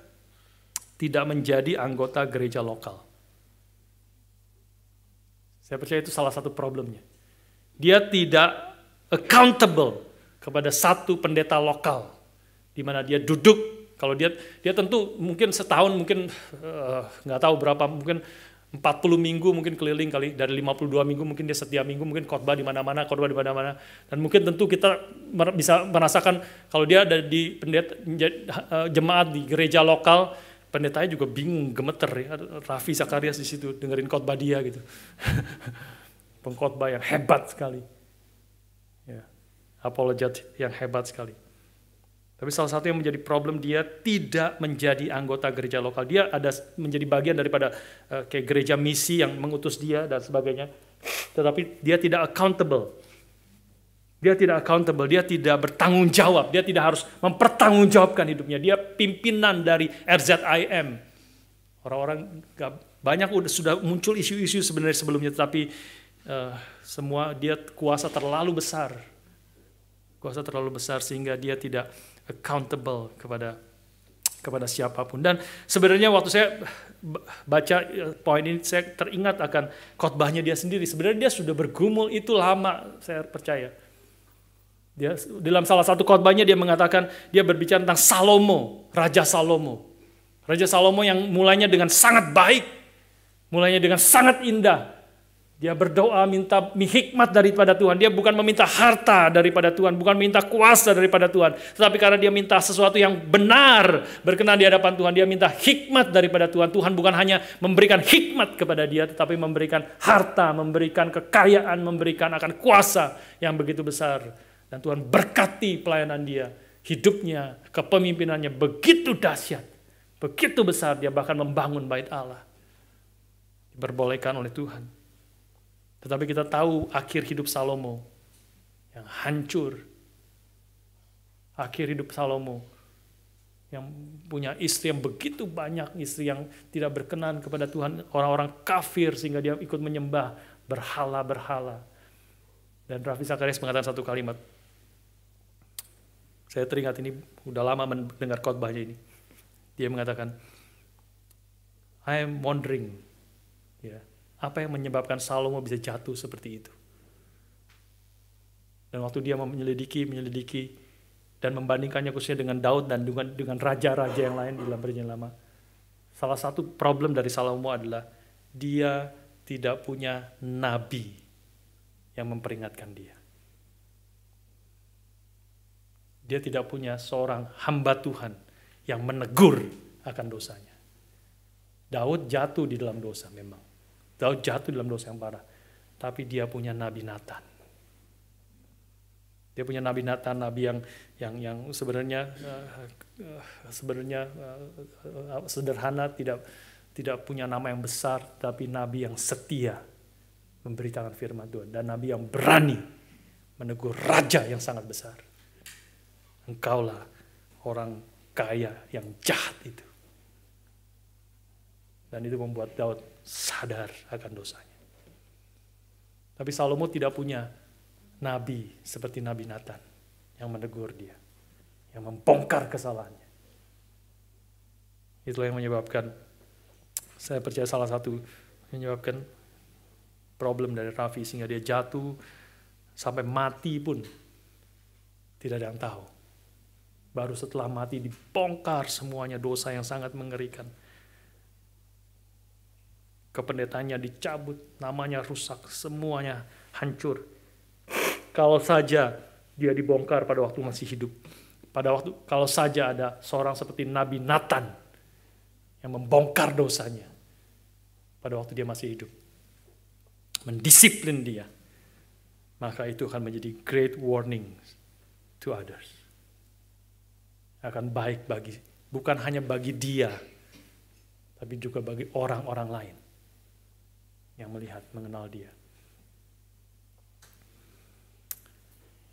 tidak menjadi anggota gereja lokal. Saya percaya itu salah satu problemnya. Dia tidak accountable kepada satu pendeta lokal, di mana dia duduk. Kalau dia tentu mungkin setahun, mungkin nggak tahu berapa, mungkin 40 minggu mungkin keliling kali, dari 52 minggu mungkin dia setiap minggu mungkin khotbah di mana-mana. Dan mungkin tentu kita bisa merasakan kalau dia ada di jemaat di gereja lokal, pendetanya juga bingung, gemeter ya. Ravi Zacharias di situ dengerin khotbah dia gitu. Pengkhotbah yang hebat sekali. Ya. Apologet yang hebat sekali. Tapi salah satu yang menjadi problem, dia tidak menjadi anggota gereja lokal. Dia ada menjadi bagian daripada kayak gereja misi yang mengutus dia dan sebagainya. Tetapi dia tidak accountable. Dia tidak bertanggung jawab. Dia tidak harus mempertanggungjawabkan hidupnya. Dia pimpinan dari RZIM. Orang-orang banyak sudah muncul isu-isu sebenarnya sebelumnya, tetapi semua dia kuasa terlalu besar. Kuasa terlalu besar sehingga dia tidak accountable kepada siapapun. Dan sebenarnya waktu saya baca poin ini, saya teringat akan khotbahnya dia sendiri. Sebenarnya dia sudah bergumul itu lama, saya percaya. Dia dalam salah satu khotbahnya dia mengatakan, dia berbicara tentang Salomo, Raja Salomo. Raja Salomo yang mulainya dengan sangat baik, mulainya dengan sangat indah. Dia berdoa minta hikmat daripada Tuhan. Dia bukan meminta harta daripada Tuhan, bukan minta kuasa daripada Tuhan. Tetapi karena dia minta sesuatu yang benar, berkenan di hadapan Tuhan, dia minta hikmat daripada Tuhan. Tuhan bukan hanya memberikan hikmat kepada dia, tetapi memberikan harta, memberikan kekayaan, memberikan akan kuasa yang begitu besar. Dan Tuhan berkati pelayanan dia, hidupnya, kepemimpinannya begitu dahsyat, begitu besar. Dia bahkan membangun bait Allah. Diperbolehkan oleh Tuhan. Tetapi kita tahu akhir hidup Salomo yang hancur. Akhir hidup Salomo yang punya istri yang begitu banyak, istri yang tidak berkenan kepada Tuhan, orang-orang kafir sehingga dia ikut menyembah berhala-berhala. Dan Ravi Zacharias mengatakan satu kalimat. Saya teringat ini, udah lama mendengar khotbahnya ini. Dia mengatakan, I am wondering, ya, apa yang menyebabkan Salomo bisa jatuh seperti itu. Dan waktu dia menyelidiki dan membandingkannya khususnya dengan Daud dan dengan raja-raja yang lain di dalam Perjanjian Lama, salah satu problem dari Salomo adalah dia tidak punya nabi yang memperingatkan dia. Dia tidak punya seorang hamba Tuhan yang menegur akan dosanya. Daud jatuh di dalam dosa memang. Daud jatuh dalam dosa yang parah. Tapi dia punya Nabi Nathan. Dia punya Nabi Nathan, nabi yang sebenarnya sederhana, tidak punya nama yang besar, tapi nabi yang setia memberitakan firman Tuhan, dan nabi yang berani menegur raja yang sangat besar. Engkaulah orang kaya yang jahat itu. Dan itu membuat Daud sadar akan dosanya. Tapi Salomo tidak punya nabi seperti Nabi Nathan yang menegur dia, yang membongkar kesalahannya. Itulah yang menyebabkan, saya percaya salah satu menyebabkan problem dari Ravi, sehingga dia jatuh sampai mati pun tidak ada yang tahu. Baru setelah mati dibongkar semuanya, dosa yang sangat mengerikan. Kependetaannya dicabut, namanya rusak, semuanya hancur. kalau saja dia dibongkar pada waktu masih hidup. Kalau saja ada seorang seperti Nabi Nathan yang membongkar dosanya pada waktu dia masih hidup, mendisiplin dia, maka itu akan menjadi great warning to others. Akan baik bukan hanya bagi dia, tapi juga bagi orang-orang lain yang melihat, mengenal dia.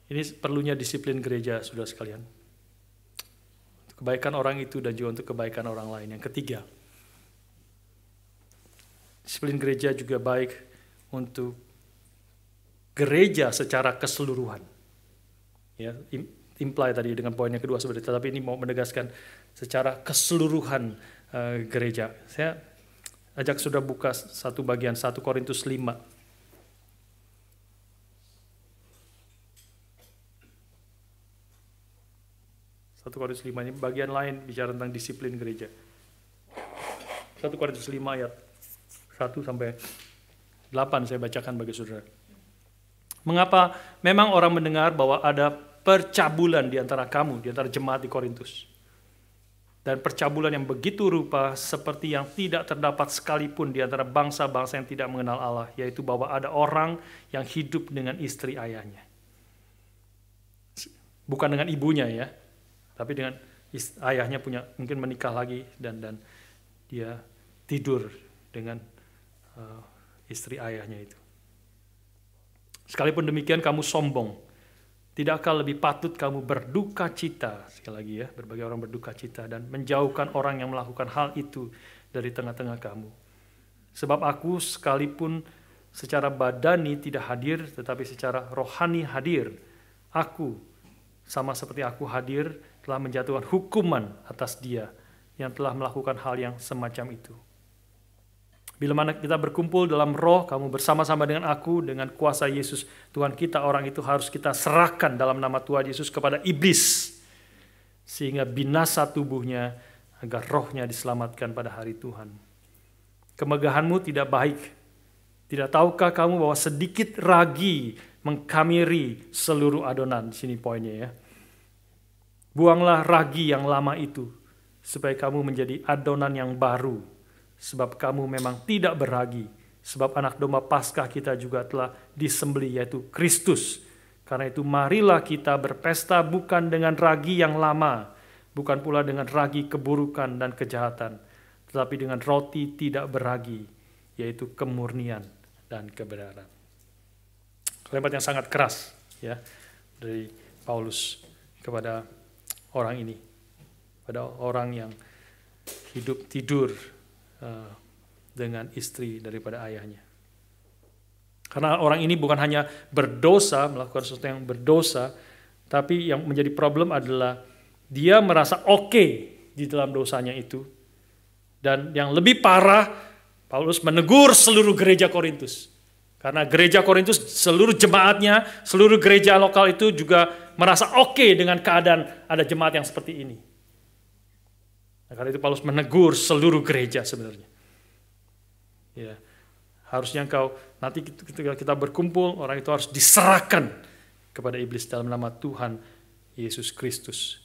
Ini perlunya disiplin gereja, saudara sekalian. Untuk kebaikan orang itu dan juga untuk kebaikan orang lain. Yang ketiga, disiplin gereja juga baik untuk gereja secara keseluruhan. Ya, imply tadi dengan poin yang kedua sebenarnya, tapi ini mau menegaskan secara keseluruhan gereja. Saya ajak sudah buka satu bagian 1 Korintus 5. 1 Korintus 5 ini bagian lain bicara tentang disiplin gereja. 1 Korintus 5 ayat 1 sampai 8 saya bacakan bagi saudara. Mengapa memang orang mendengar bahwa ada percabulan di antara kamu, di antara jemaat di Korintus. Dan percabulan yang begitu rupa seperti yang tidak terdapat sekalipun di antara bangsa-bangsa yang tidak mengenal Allah, yaitu bahwa ada orang yang hidup dengan istri ayahnya. Bukan dengan ibunya ya, tapi dengan ayahnya mungkin menikah lagi dan dia tidur dengan istri ayahnya itu. Sekalipun demikian kamu sombong. Tidakkah lebih patut kamu berduka cita, sekali lagi ya, berbagai orang berduka cita, dan menjauhkan orang yang melakukan hal itu dari tengah-tengah kamu. Sebab aku sekalipun secara badani tidak hadir, tetapi secara rohani hadir. Aku, sama seperti aku hadir, telah menjatuhkan hukuman atas dia yang telah melakukan hal yang semacam itu. Bila mana kita berkumpul dalam roh, kamu bersama-sama dengan aku, dengan kuasa Yesus Tuhan kita, orang itu harus kita serahkan dalam nama Tuhan Yesus kepada iblis, sehingga binasa tubuhnya agar rohnya diselamatkan pada hari Tuhan. Kemegahanmu tidak baik. Tidak tahukah kamu bahwa sedikit ragi mengkamiri seluruh adonan? Di sini poinnya ya. Buanglah ragi yang lama itu, supaya kamu menjadi adonan yang baru. Sebab kamu memang tidak berragi. Sebab anak domba Paskah kita juga telah disembelih, yaitu Kristus. Karena itu marilah kita berpesta bukan dengan ragi yang lama, bukan pula dengan ragi keburukan dan kejahatan, tetapi dengan roti tidak berragi, yaitu kemurnian dan kebenaran. Kalimat yang sangat keras ya dari Paulus kepada orang ini, pada orang yang hidup tidur dengan istri daripada ayahnya. Karena orang ini bukan hanya berdosa, melakukan sesuatu yang berdosa, tapi yang menjadi problem adalah dia merasa oke di dalam dosanya itu. Dan yang lebih parah, Paulus menegur seluruh gereja Korintus. Karena gereja Korintus, seluruh jemaatnya, seluruh gereja lokal itu juga merasa oke dengan keadaan ada jemaat yang seperti ini. Karena itu Paulus menegur seluruh gereja sebenarnya. Ya, harusnya nanti ketika kita berkumpul, orang itu harus diserahkan kepada iblis dalam nama Tuhan Yesus Kristus.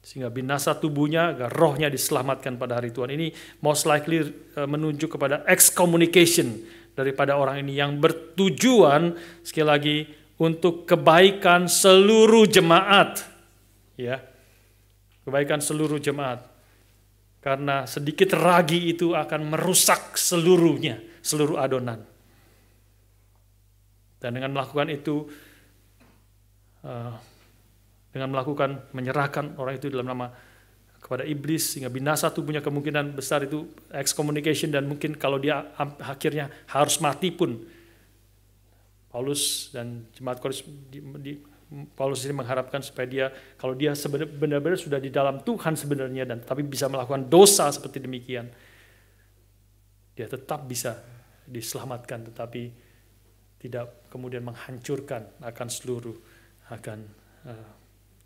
Sehingga binasa tubuhnya agar rohnya diselamatkan pada hari Tuhan. Ini most likely menunjuk kepada excommunication daripada orang ini yang bertujuan sekali lagi untuk kebaikan seluruh jemaat. Ya. Kebaikan seluruh jemaat. Karena sedikit ragi itu akan merusak seluruhnya, seluruh adonan. Dan dengan melakukan itu, dengan menyerahkan orang itu dalam nama kepada iblis, sehingga binasa tubuhnya kemungkinan besar itu excommunication, dan mungkin kalau dia akhirnya harus mati pun. Paulus dan jemaat Korintus Paulus ini mengharapkan supaya dia, kalau dia benar-benar sudah di dalam Tuhan sebenarnya, dan tapi bisa melakukan dosa seperti demikian, dia tetap bisa diselamatkan, tetapi tidak kemudian menghancurkan akan seluruh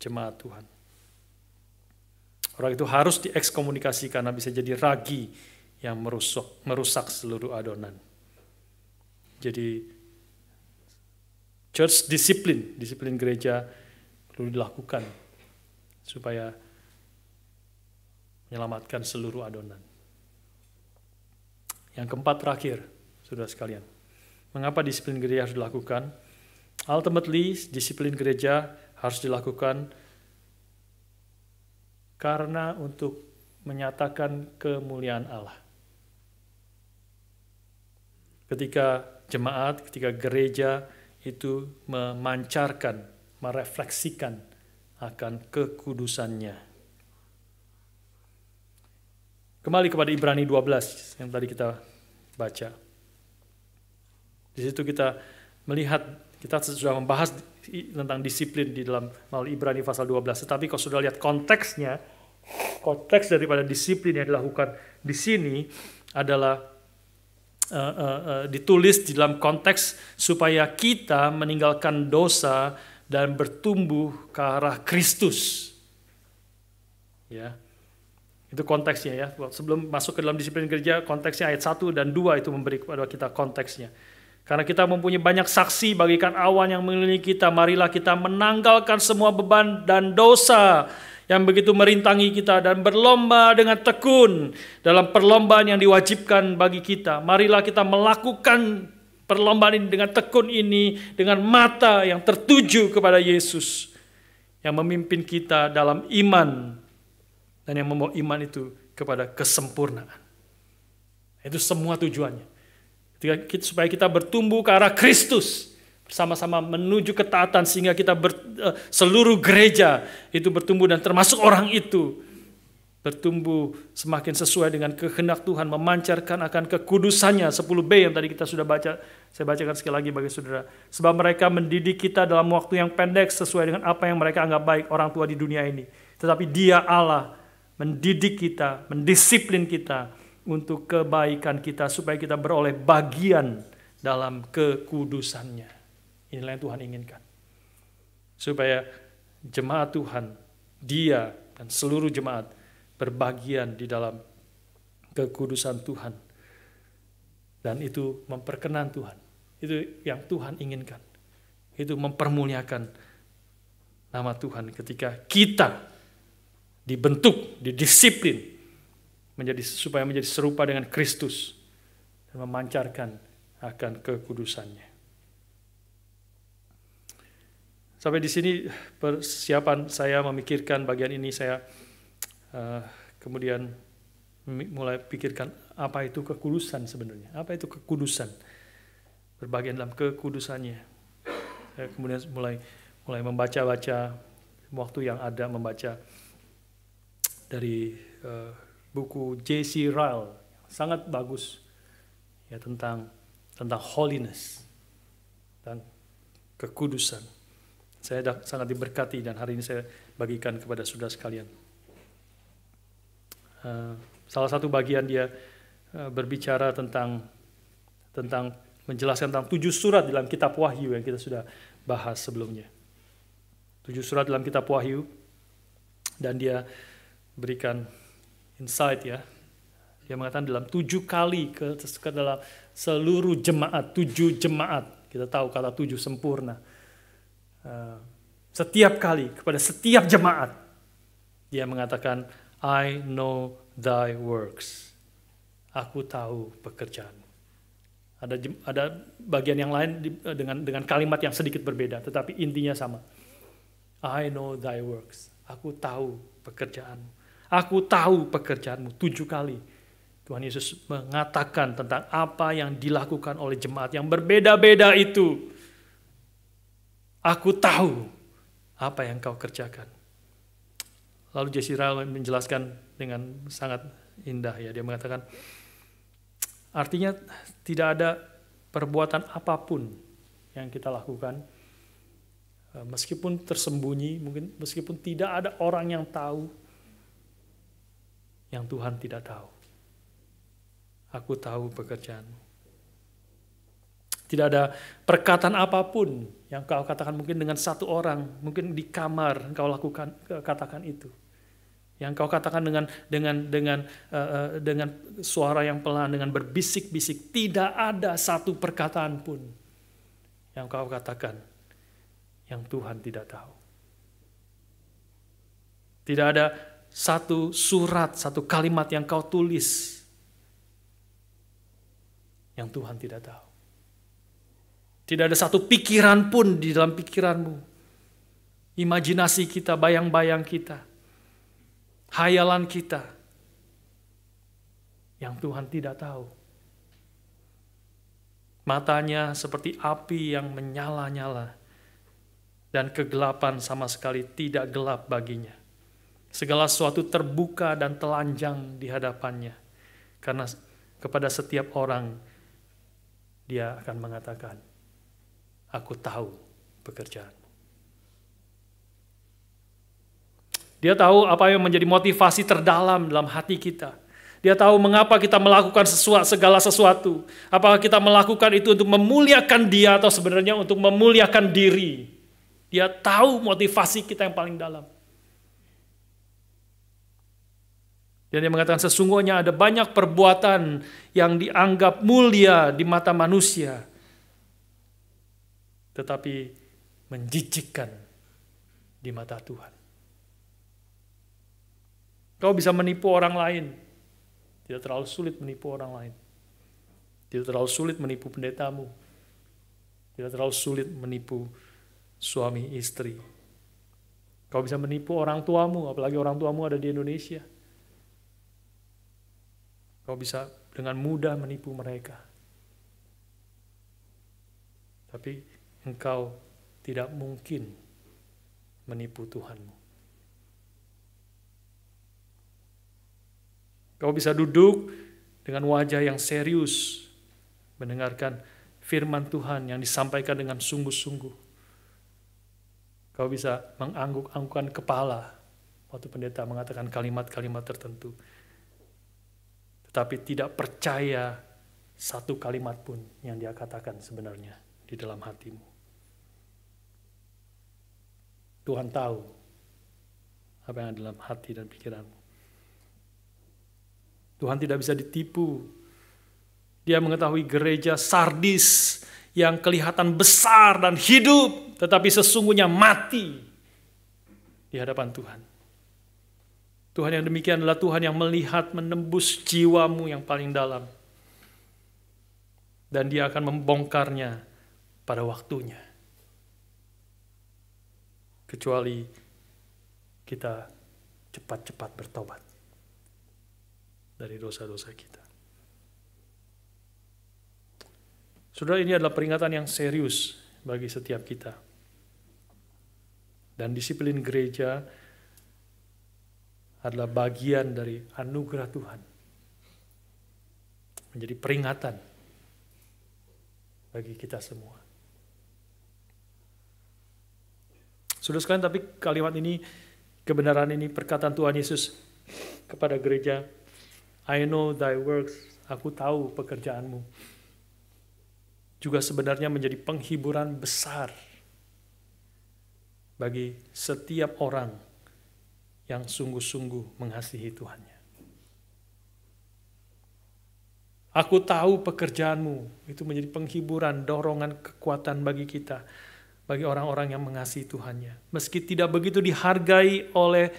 jemaat Tuhan. Orang itu harus diekskomunikasi karena bisa jadi ragi yang merusak seluruh adonan. Jadi Church disiplin gereja perlu dilakukan supaya menyelamatkan seluruh adonan. Yang keempat terakhir, saudara sekalian. Mengapa disiplin gereja harus dilakukan? Ultimately, disiplin gereja harus dilakukan karena untuk menyatakan kemuliaan Allah. Ketika jemaat, ketika gereja itu memancarkan, merefleksikan akan kekudusannya. Kembali kepada Ibrani 12 yang tadi kita baca. Di situ kita melihat, kita sudah membahas tentang disiplin di dalam melalui Ibrani pasal 12. Tetapi kalau sudah lihat konteksnya, konteks daripada disiplin yang dilakukan di sini adalah ditulis di dalam konteks supaya kita meninggalkan dosa dan bertumbuh ke arah Kristus. Ya. Itu konteksnya ya. Sebelum masuk ke dalam disiplin gereja, konteksnya ayat 1 dan 2 itu memberi kepada kita konteksnya. Karena kita mempunyai banyak saksi bagikan awan yang mengelilingi kita, marilah kita menanggalkan semua beban dan dosa yang begitu merintangi kita dan berlomba dengan tekun dalam perlombaan yang diwajibkan bagi kita. Marilah kita melakukan perlombaan ini dengan tekun ini, dengan mata yang tertuju kepada Yesus yang memimpin kita dalam iman dan yang membawa iman itu kepada kesempurnaan. Itu semua tujuannya. Supaya kita bertumbuh ke arah Kristus, bersama-sama menuju ketaatan sehingga kita seluruh gereja itu bertumbuh dan termasuk orang itu bertumbuh semakin sesuai dengan kehendak Tuhan, memancarkan akan kekudusannya. 10b yang tadi kita sudah baca, saya bacakan sekali lagi bagi saudara. Sebab mereka mendidik kita dalam waktu yang pendek sesuai dengan apa yang mereka anggap baik, orang tua di dunia ini. Tetapi Dia Allah mendidik kita, mendisiplin kita untuk kebaikan kita supaya kita beroleh bagian dalam kekudusannya. Inilah yang Tuhan inginkan. Supaya jemaat Tuhan, Dia dan seluruh jemaat berbagian di dalam kekudusan Tuhan. Dan itu memperkenan Tuhan. Itu yang Tuhan inginkan. Itu mempermuliakan nama Tuhan ketika kita dibentuk, didisiplin supaya menjadi serupa dengan Kristus dan memancarkan akan kekudusannya. Sampai di sini persiapan saya memikirkan bagian ini, saya kemudian mulai pikirkan apa itu kekudusan sebenarnya. Apa itu kekudusan? Berbagian dalam kekudusannya. Saya kemudian mulai membaca-baca waktu yang ada, membaca dari buku J.C. Ryle, sangat bagus ya, tentang holiness dan kekudusan. Saya sangat diberkati dan hari ini saya bagikan kepada saudara sekalian. Salah satu bagian dia berbicara tentang menjelaskan tentang 7 surat dalam kitab Wahyu yang kita sudah bahas sebelumnya. 7 surat dalam kitab Wahyu, dan dia berikan insight ya. Dia mengatakan dalam 7 kali ke dalam seluruh jemaat, 7 jemaat. Kita tahu kata 7 sempurna. Setiap kali kepada setiap jemaat dia mengatakan, I know thy works. Aku tahu pekerjaanmu. Ada bagian yang lain dengan kalimat yang sedikit berbeda, tetapi intinya sama. I know thy works. Aku tahu pekerjaanmu. Aku tahu pekerjaanmu. 7 kali Tuhan Yesus mengatakan tentang apa yang dilakukan oleh jemaat yang berbeda-beda itu. Aku tahu apa yang kau kerjakan. Lalu J.C. Ryle menjelaskan dengan sangat indah ya. Dia mengatakan, artinya tidak ada perbuatan apapun yang kita lakukan, meskipun tersembunyi, mungkin meskipun tidak ada orang yang tahu, yang Tuhan tidak tahu. Aku tahu pekerjaanmu. Tidak ada perkataan apapun yang kau katakan mungkin dengan satu orang, mungkin di kamar kau katakan itu. Yang kau katakan dengan suara yang pelan, dengan berbisik-bisik, tidak ada satu perkataan pun yang kau katakan yang Tuhan tidak tahu. Tidak ada satu surat, satu kalimat yang kau tulis yang Tuhan tidak tahu. Tidak ada satu pikiran pun di dalam pikiranmu. Imajinasi kita, bayang-bayang kita, hayalan kita yang Tuhan tidak tahu. Matanya seperti api yang menyala-nyala dan kegelapan sama sekali tidak gelap baginya. Segala sesuatu terbuka dan telanjang di hadapannya. Karena kepada setiap orang dia akan mengatakan, aku tahu pekerjaanmu. Dia tahu apa yang menjadi motivasi terdalam dalam hati kita. Dia tahu mengapa kita melakukan segala sesuatu. Apakah kita melakukan itu untuk memuliakan Dia atau sebenarnya untuk memuliakan diri. Dia tahu motivasi kita yang paling dalam. Dan dia mengatakan sesungguhnya ada banyak perbuatan yang dianggap mulia di mata manusia, tetapi menjijikkan di mata Tuhan. Kau bisa menipu orang lain. Tidak terlalu sulit menipu orang lain. Tidak terlalu sulit menipu pendetamu. Tidak terlalu sulit menipu suami istri. Kau bisa menipu orang tuamu, apalagi orang tuamu ada di Indonesia. Kau bisa dengan mudah menipu mereka. Tapi engkau tidak mungkin menipu Tuhanmu. Kau bisa duduk dengan wajah yang serius, mendengarkan firman Tuhan yang disampaikan dengan sungguh-sungguh. Kau bisa mengangguk-anggukkan kepala waktu pendeta mengatakan kalimat-kalimat tertentu. Tetapi tidak percaya satu kalimat pun yang dia katakan sebenarnya di dalam hatimu. Tuhan tahu apa yang ada dalam hati dan pikiranmu. Tuhan tidak bisa ditipu. Dia mengetahui gereja Sardis yang kelihatan besar dan hidup, tetapi sesungguhnya mati di hadapan Tuhan. Tuhan yang demikian adalah Tuhan yang melihat, menembus jiwamu yang paling dalam. Dan Dia akan membongkarnya pada waktunya. Kecuali kita cepat-cepat bertobat dari dosa-dosa kita. Saudara, ini adalah peringatan yang serius bagi setiap kita. Dan disiplin gereja adalah bagian dari anugerah Tuhan. Menjadi peringatan bagi kita semua. Saudara sekalian, tapi kalimat ini, kebenaran ini, perkataan Tuhan Yesus kepada gereja, I know thy works, aku tahu pekerjaanmu, juga sebenarnya menjadi penghiburan besar bagi setiap orang yang sungguh-sungguh mengasihi Tuhannya. Aku tahu pekerjaanmu, itu menjadi penghiburan, dorongan, kekuatan bagi kita, bagi orang-orang yang mengasihi Tuhannya. Meski tidak begitu dihargai oleh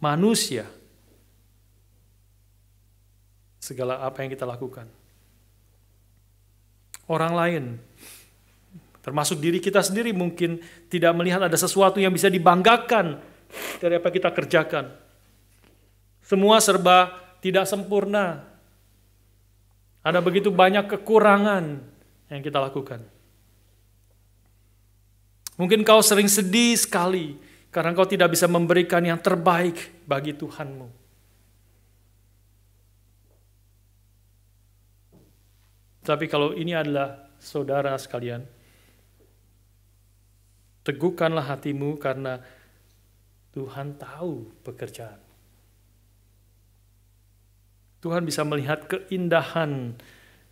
manusia, segala apa yang kita lakukan. Orang lain, termasuk diri kita sendiri, mungkin tidak melihat ada sesuatu yang bisa dibanggakan dari apa kita kerjakan. Semua serba tidak sempurna. Ada begitu banyak kekurangan yang kita lakukan. Mungkin kau sering sedih sekali karena kau tidak bisa memberikan yang terbaik bagi Tuhanmu. Tapi kalau ini adalah saudara sekalian, teguhkanlah hatimu karena Tuhan tahu pekerjaan. Tuhan bisa melihat keindahan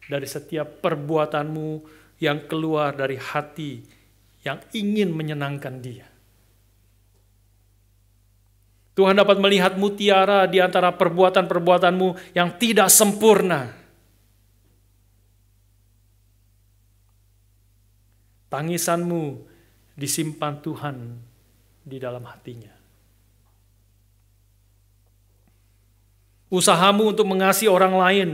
dari setiap perbuatanmu yang keluar dari hati yang ingin menyenangkan Dia. Tuhan dapat melihat mutiara di antara perbuatan-perbuatanmu yang tidak sempurna. Tangisanmu disimpan Tuhan di dalam hatinya. Usahamu untuk mengasihi orang lain,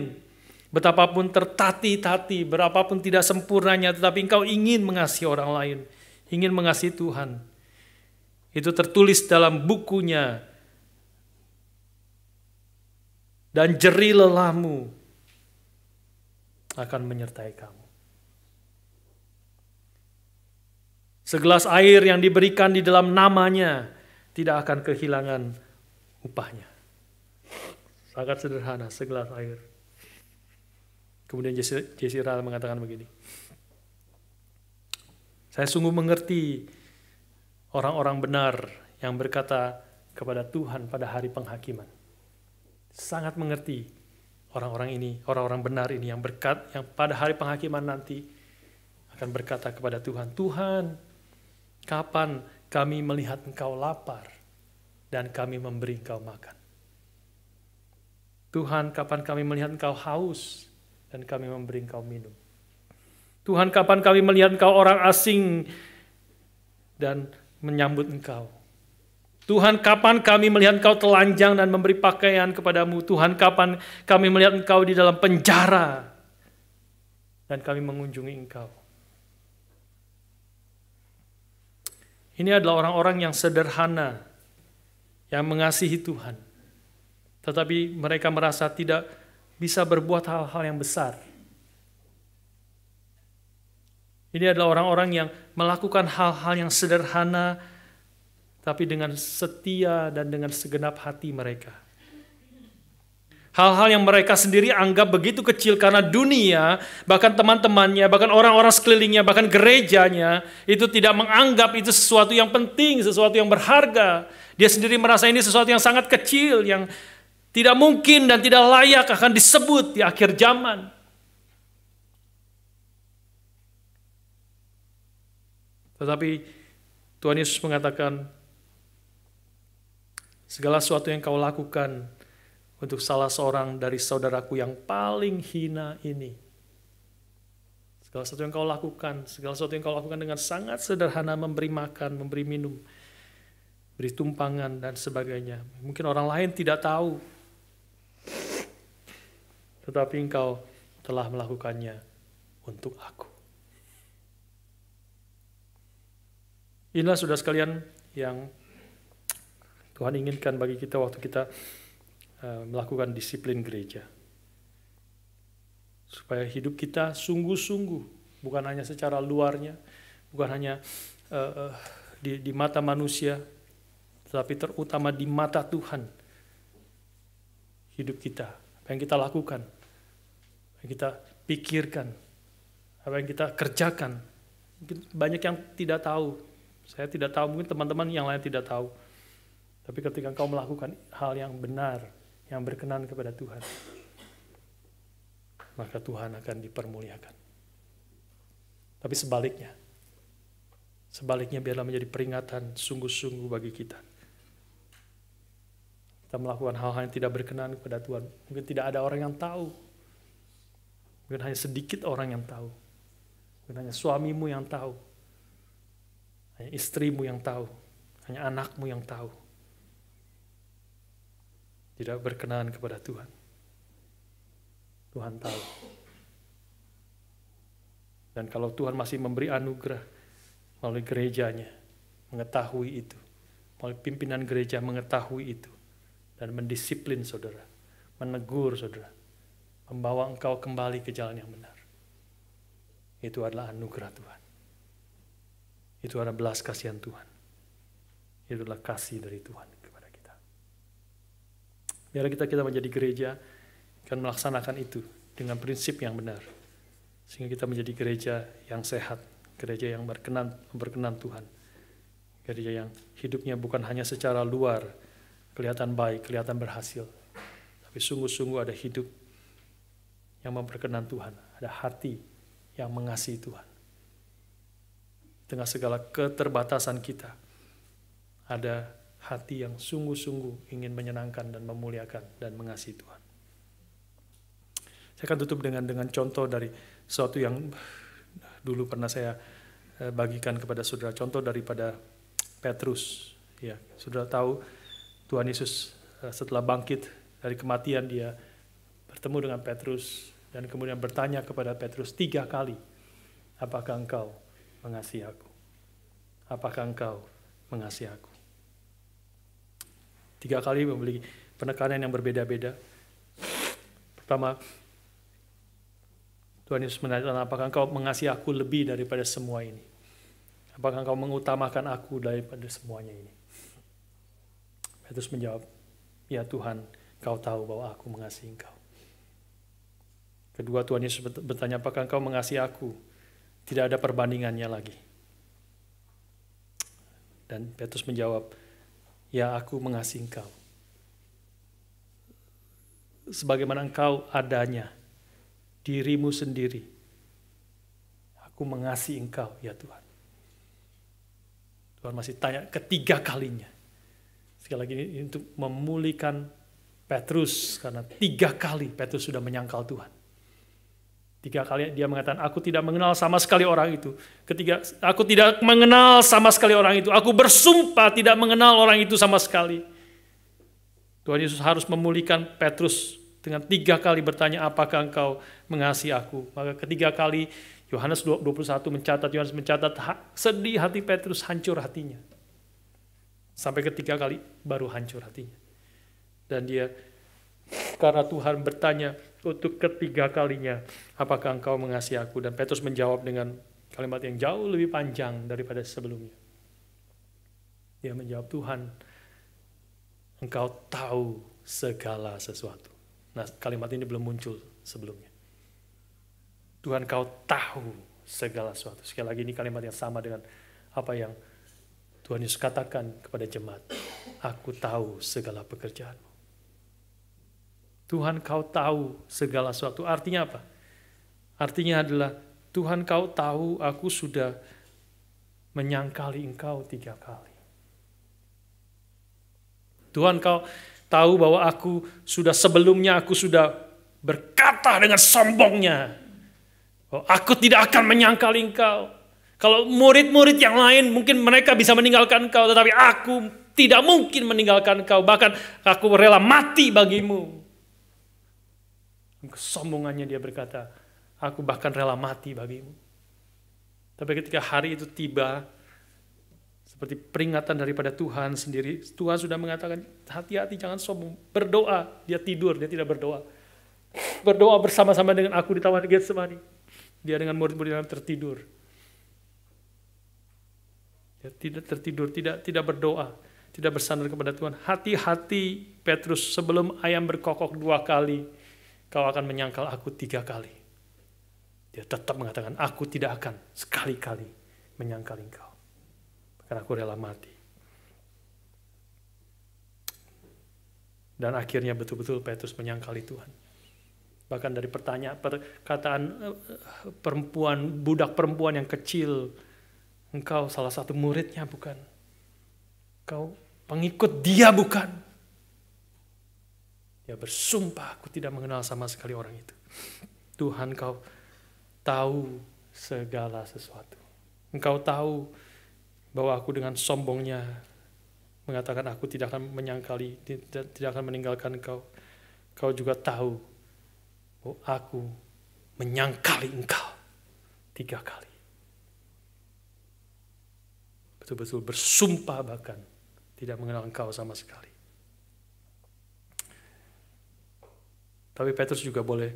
betapapun tertati-tati, berapapun tidak sempurnanya, tetapi engkau ingin mengasihi orang lain, ingin mengasihi Tuhan. Itu tertulis dalam bukunya. Dan jerih lelahmu akan menyertai kamu. Segelas air yang diberikan di dalam namanya tidak akan kehilangan upahnya. Sangat sederhana, segelas air. Kemudian Yesirah mengatakan begini. Saya sungguh mengerti orang-orang benar yang berkata kepada Tuhan pada hari penghakiman. Sangat mengerti orang-orang ini, orang-orang benar ini yang pada hari penghakiman nanti akan berkata kepada Tuhan, Tuhan, kapan kami melihat Engkau lapar dan kami memberi Engkau makan? Tuhan, kapan kami melihat Engkau haus dan kami memberi Engkau minum? Tuhan, kapan kami melihat Engkau orang asing dan menyambut Engkau? Tuhan, kapan kami melihat Engkau telanjang dan memberi pakaian kepadamu? Tuhan, kapan kami melihat Engkau di dalam penjara dan kami mengunjungi Engkau? Ini adalah orang-orang yang sederhana, yang mengasihi Tuhan. Tetapi mereka merasa tidak bisa berbuat hal-hal yang besar. Ini adalah orang-orang yang melakukan hal-hal yang sederhana, tapi dengan setia dan dengan segenap hati mereka. Hal-hal yang mereka sendiri anggap begitu kecil karena dunia, bahkan teman-temannya, bahkan orang-orang sekelilingnya, bahkan gerejanya, itu tidak menganggap itu sesuatu yang penting, sesuatu yang berharga. Dia sendiri merasa ini sesuatu yang sangat kecil, yang tidak mungkin dan tidak layak akan disebut di akhir zaman. Tetapi Tuhan Yesus mengatakan, segala sesuatu yang kau lakukan untuk salah seorang dari saudaraku yang paling hina ini. Segala sesuatu yang kau lakukan, segala sesuatu yang kau lakukan dengan sangat sederhana, memberi makan, memberi minum, beri tumpangan dan sebagainya. Mungkin orang lain tidak tahu, tetapi engkau telah melakukannya untuk aku. Inilah saudara sekalian yang Tuhan inginkan bagi kita waktu kita melakukan disiplin gereja. Supaya hidup kita sungguh-sungguh, bukan hanya secara luarnya, bukan hanya di mata manusia, tetapi terutama di mata Tuhan. Hidup kita, apa yang kita lakukan, apa yang kita pikirkan, apa yang kita kerjakan. Mungkin banyak yang tidak tahu. Saya tidak tahu, mungkin teman-teman yang lain tidak tahu. Tapi ketika engkau melakukan hal yang benar, yang berkenan kepada Tuhan, maka Tuhan akan dipermuliakan. Tapi sebaliknya biarlah menjadi peringatan sungguh-sungguh bagi kita. Kita melakukan hal-hal yang tidak berkenan kepada Tuhan. Mungkin tidak ada orang yang tahu. Mungkin hanya sedikit orang yang tahu. Mungkin hanya suamimu yang tahu. Hanya istrimu yang tahu. Hanya anakmu yang tahu. Tidak berkenan kepada Tuhan. Tuhan tahu. Dan kalau Tuhan masih memberi anugerah melalui gerejanya, mengetahui itu. Melalui pimpinan gereja mengetahui itu. Dan mendisiplin saudara. Menegur saudara. Membawa engkau kembali ke jalan yang benar. Itu adalah anugerah Tuhan. Itu adalah belas kasihan Tuhan. Itu adalah kasih dari Tuhan kepada kita. Biar kita menjadi gereja akan melaksanakan itu dengan prinsip yang benar. Sehingga kita menjadi gereja yang sehat. Gereja yang berkenan Tuhan. Gereja yang hidupnya bukan hanya secara luar, kelihatan baik, kelihatan berhasil. Tapi sungguh-sungguh ada hidup yang memperkenan Tuhan. Ada hati yang mengasihi Tuhan. Dengan segala keterbatasan kita, ada hati yang sungguh-sungguh ingin menyenangkan dan memuliakan dan mengasihi Tuhan. Saya akan tutup dengan contoh dari sesuatu yang dulu pernah saya bagikan kepada saudara. Contoh daripada Petrus. Ya, saudara tahu Tuhan Yesus setelah bangkit dari kematian, dia bertemu dengan Petrus dan kemudian bertanya kepada Petrus 3 kali, apakah engkau mengasihi aku? Apakah engkau mengasihi aku? 3 kali memiliki penekanan yang berbeda-beda. Pertama, Tuhan Yesus menanyakan, apakah engkau mengasihi aku lebih daripada semua ini? Apakah engkau mengutamakan aku daripada semuanya ini? Petrus menjawab, ya Tuhan, Kau tahu bahwa aku mengasihi Engkau. Kedua, Tuhan Yesus bertanya, apakah Engkau mengasihi aku? Tidak ada perbandingannya lagi. Dan Petrus menjawab, ya aku mengasihi Engkau. Sebagaimana Engkau adanya, dirimu sendiri. Aku mengasihi Engkau, ya Tuhan. Tuhan masih tanya ketiga kalinya. Sekali lagi ini untuk memulihkan Petrus, karena 3 kali Petrus sudah menyangkal Tuhan. 3 kali dia mengatakan, aku tidak mengenal sama sekali orang itu. Ketiga, aku tidak mengenal sama sekali orang itu. Aku bersumpah tidak mengenal orang itu sama sekali. Tuhan Yesus harus memulihkan Petrus dengan 3 kali bertanya, apakah engkau mengasihi aku? Maka ketiga kali Yohanes 21 Yohanes mencatat sedih hati Petrus, hancur hatinya. Sampai ketiga kali baru hancur hatinya. Dan dia, karena Tuhan bertanya untuk ketiga kalinya, apakah engkau mengasihi aku? Dan Petrus menjawab dengan kalimat yang jauh lebih panjang daripada sebelumnya. Dia menjawab, Tuhan, engkau tahu segala sesuatu. Nah, kalimat ini belum muncul sebelumnya. Tuhan, kau tahu segala sesuatu. Sekali lagi ini kalimat yang sama dengan apa yang Tuhan Yesus katakan kepada jemaat. Aku tahu segala pekerjaanmu. Tuhan, kau tahu segala sesuatu. Artinya apa? Artinya adalah Tuhan, kau tahu aku sudah menyangkali engkau 3 kali. Tuhan, kau tahu bahwa sebelumnya aku sudah berkata dengan sombongnya, oh, aku tidak akan menyangkali engkau. Kalau murid-murid yang lain mungkin mereka bisa meninggalkan engkau, tetapi aku tidak mungkin meninggalkan engkau. Bahkan aku rela mati bagimu. Kesombongannya dia berkata, aku bahkan rela mati bagimu. Tapi ketika hari itu tiba, seperti peringatan daripada Tuhan sendiri, Tuhan sudah mengatakan, hati-hati jangan sombong, berdoa. Dia tidur, dia tidak berdoa. Berdoa bersama-sama dengan aku di Taman Getsemani. Dia dengan murid-murid yang tertidur. Dia tidak tertidur, tidak berdoa, tidak bersandar kepada Tuhan. Hati-hati Petrus, sebelum ayam berkokok 2 kali, kau akan menyangkal aku 3 kali. Dia tetap mengatakan, aku tidak akan sekali-kali menyangkal engkau. Karena aku rela mati. Dan akhirnya betul-betul Petrus menyangkali Tuhan. Bahkan dari perkataan budak perempuan yang kecil, engkau salah satu muridnya bukan? Kau pengikut dia bukan? Dia bersumpah, aku tidak mengenal sama sekali orang itu. Tuhan, kau tahu segala sesuatu. Engkau tahu bahwa aku dengan sombongnya mengatakan aku tidak akan menyangkali, tidak akan meninggalkan engkau. Kau juga tahu bahwa aku menyangkali engkau 3 kali. Betul-betul bersumpah bahkan tidak mengenal engkau sama sekali. Tapi Petrus juga boleh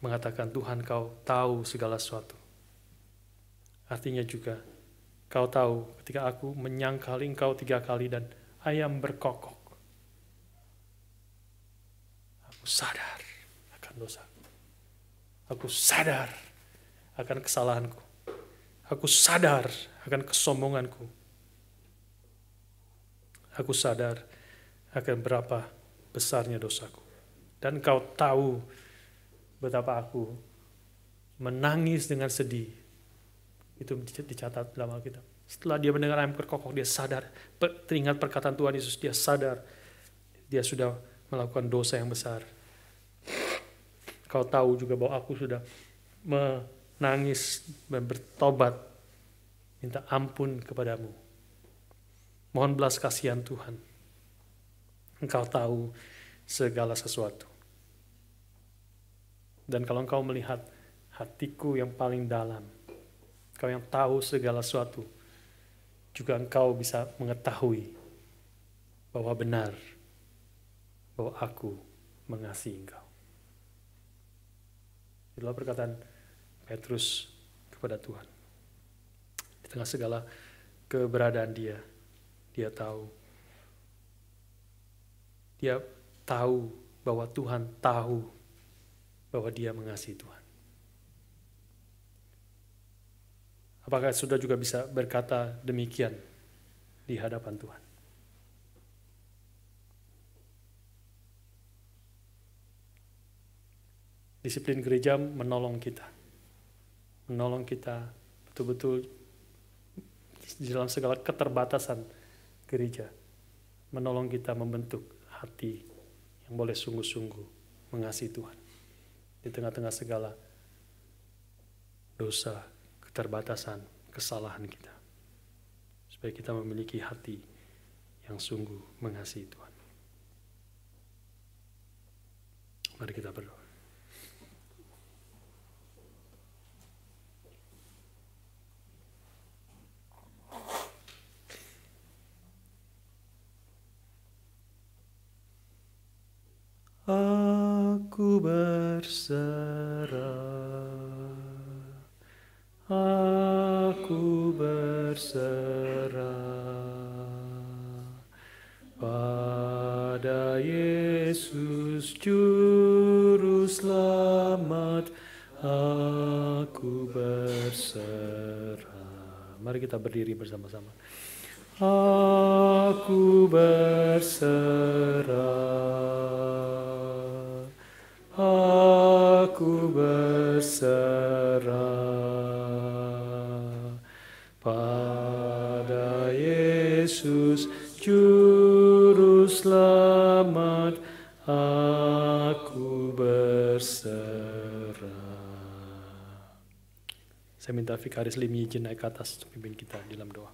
mengatakan, Tuhan, kau tahu segala sesuatu. Artinya juga, kau tahu ketika aku menyangkali engkau 3 kali dan ayam berkokok. Aku sadar akan dosaku. Aku sadar akan kesalahanku. Aku sadar akan kesombonganku. Aku sadar akan berapa besarnya dosaku. Dan kau tahu betapa aku menangis dengan sedih. Itu dicatat dalam Alkitab. Setelah dia mendengar ayam berkokok, dia sadar. Teringat perkataan Tuhan Yesus, dia sadar. Dia sudah melakukan dosa yang besar. Kau tahu juga bahwa aku sudah menangis dan bertobat minta ampun kepadamu. Mohon belas kasihan Tuhan. Engkau tahu segala sesuatu. Dan kalau engkau melihat hatiku yang paling dalam, engkau yang tahu segala sesuatu, juga engkau bisa mengetahui bahwa benar, bahwa aku mengasihi engkau. Itulah perkataan Petrus kepada Tuhan. Di tengah segala keberadaan dia tahu. Dia tahu bahwa Tuhan tahu bahwa dia mengasihi Tuhan. Apakah sudah juga bisa berkata demikian di hadapan Tuhan? Disiplin gereja menolong kita betul-betul di dalam segala keterbatasan gereja, menolong kita membentuk hati yang boleh sungguh-sungguh mengasihi Tuhan di tengah-tengah segala dosa, keterbatasan, kesalahan kita, supaya kita memiliki hati yang sungguh mengasihi Tuhan. Mari kita berdoa. Aku berserah, aku berserah pada Yesus Juru Selamat, aku berserah. Mari kita berdiri bersama-sama. Aku berserah, aku berserah pada Yesus Juru Selamat, aku berserah. Saya minta Vikaris Limi izin naik ke atas untuk pimpin kita dalam doa.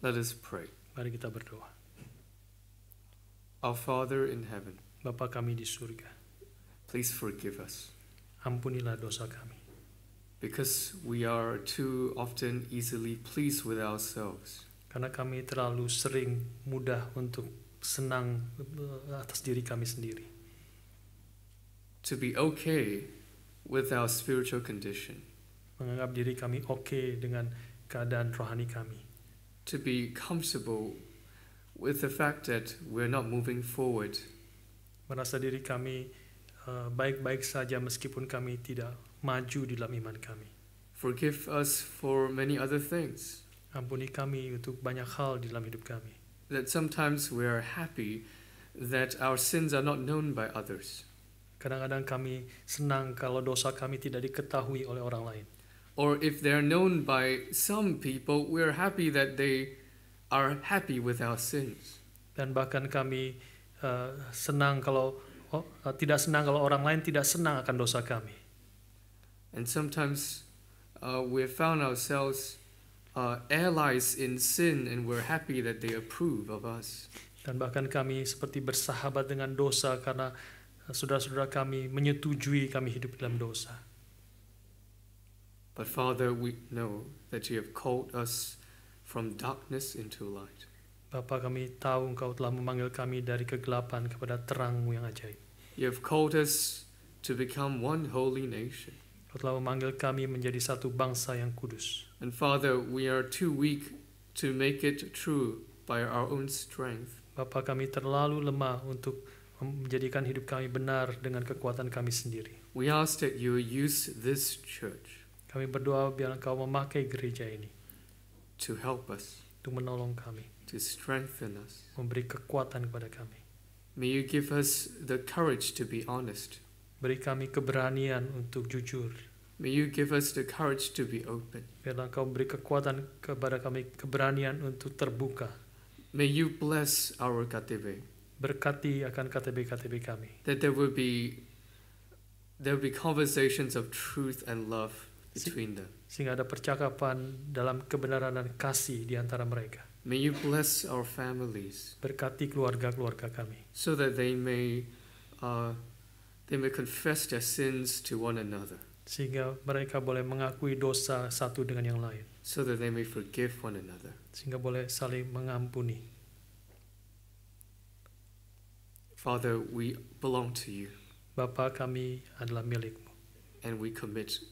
Let us pray. Mari kita berdoa. Our Father in heaven, Bapa kami di surga, please forgive us, ampunilah dosa kami, because we are too often easily pleased with ourselves. karena kami terlalu sering mudah untuk senang atas diri kami sendiri, To be okay with our spiritual condition. menganggap diri kami oke dengan keadaan rohani kami, To be comfortable with the fact that we're not moving forward. merasa diri kami baik-baik saja meskipun kami tidak maju di dalam iman kami. Forgive us for many other things. Ampuni kami untuk banyak hal di dalam hidup kami. That sometimes we are happy that our sins are not known by others. Kadang-kadang kami senang kalau dosa kami tidak diketahui oleh orang lain. Or if they're known by some people, we're happy that they are happy with our sins. Dan bahkan kami senang kalau tidak senang kalau orang lain tidak senang akan dosa kami. And sometimes we found ourselves allies in sin, and we're happy that they approve of us. Dan bahkan kami seperti bersahabat dengan dosa karena saudara-saudara kami menyetujui kami hidup dalam dosa. But Father, we know that you have called us from darkness into light. Bapa, kami tahu Engkau telah memanggil kami dari kegelapan kepada terang-Mu yang ajaib. You have called us to become one holy nation. Engkau telah memanggil kami menjadi satu bangsa yang kudus. And Father, we are too weak to make it true by our own strength. Bapa, kami terlalu lemah untuk menjadikan hidup kami benar dengan kekuatan kami sendiri. We ask that you use this church Kami berdoa biar Engkau memakai gereja ini to help us, untuk menolong kami, to strengthen us. memberi kekuatan kepada kami. May you give us the courage to be honest. Beri kami keberanian untuk jujur. May you give us the courage to be open. Biarlah Engkau beri kekuatan kepada kami, keberanian untuk terbuka. May you bless our KTB, Berkati akan KTB-KTB kami. that there will be there will be conversations of truth and love between them. Sehingga ada percakapan dalam kebenaran dan kasih di antara mereka. May you bless our families Berkati keluarga-keluarga kami, so that they may confess their sins to one another, sehingga mereka boleh mengakui dosa satu dengan yang lain, so that they may forgive one another. sehingga boleh saling mengampuni. Father, we belong to you, Bapa, kami adalah milik-Mu, and we commit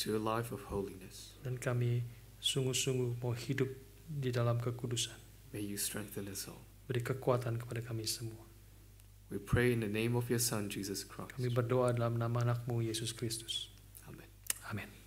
to a life of holiness. dan kami sungguh-sungguh mau hidup di dalam kekudusan. May you strengthen us all. Beri kekuatan kepada kami semua. We pray in the name of your Son, Jesus Christ. Kami berdoa dalam nama anak-Mu, Yesus Kristus. Amen. Amin.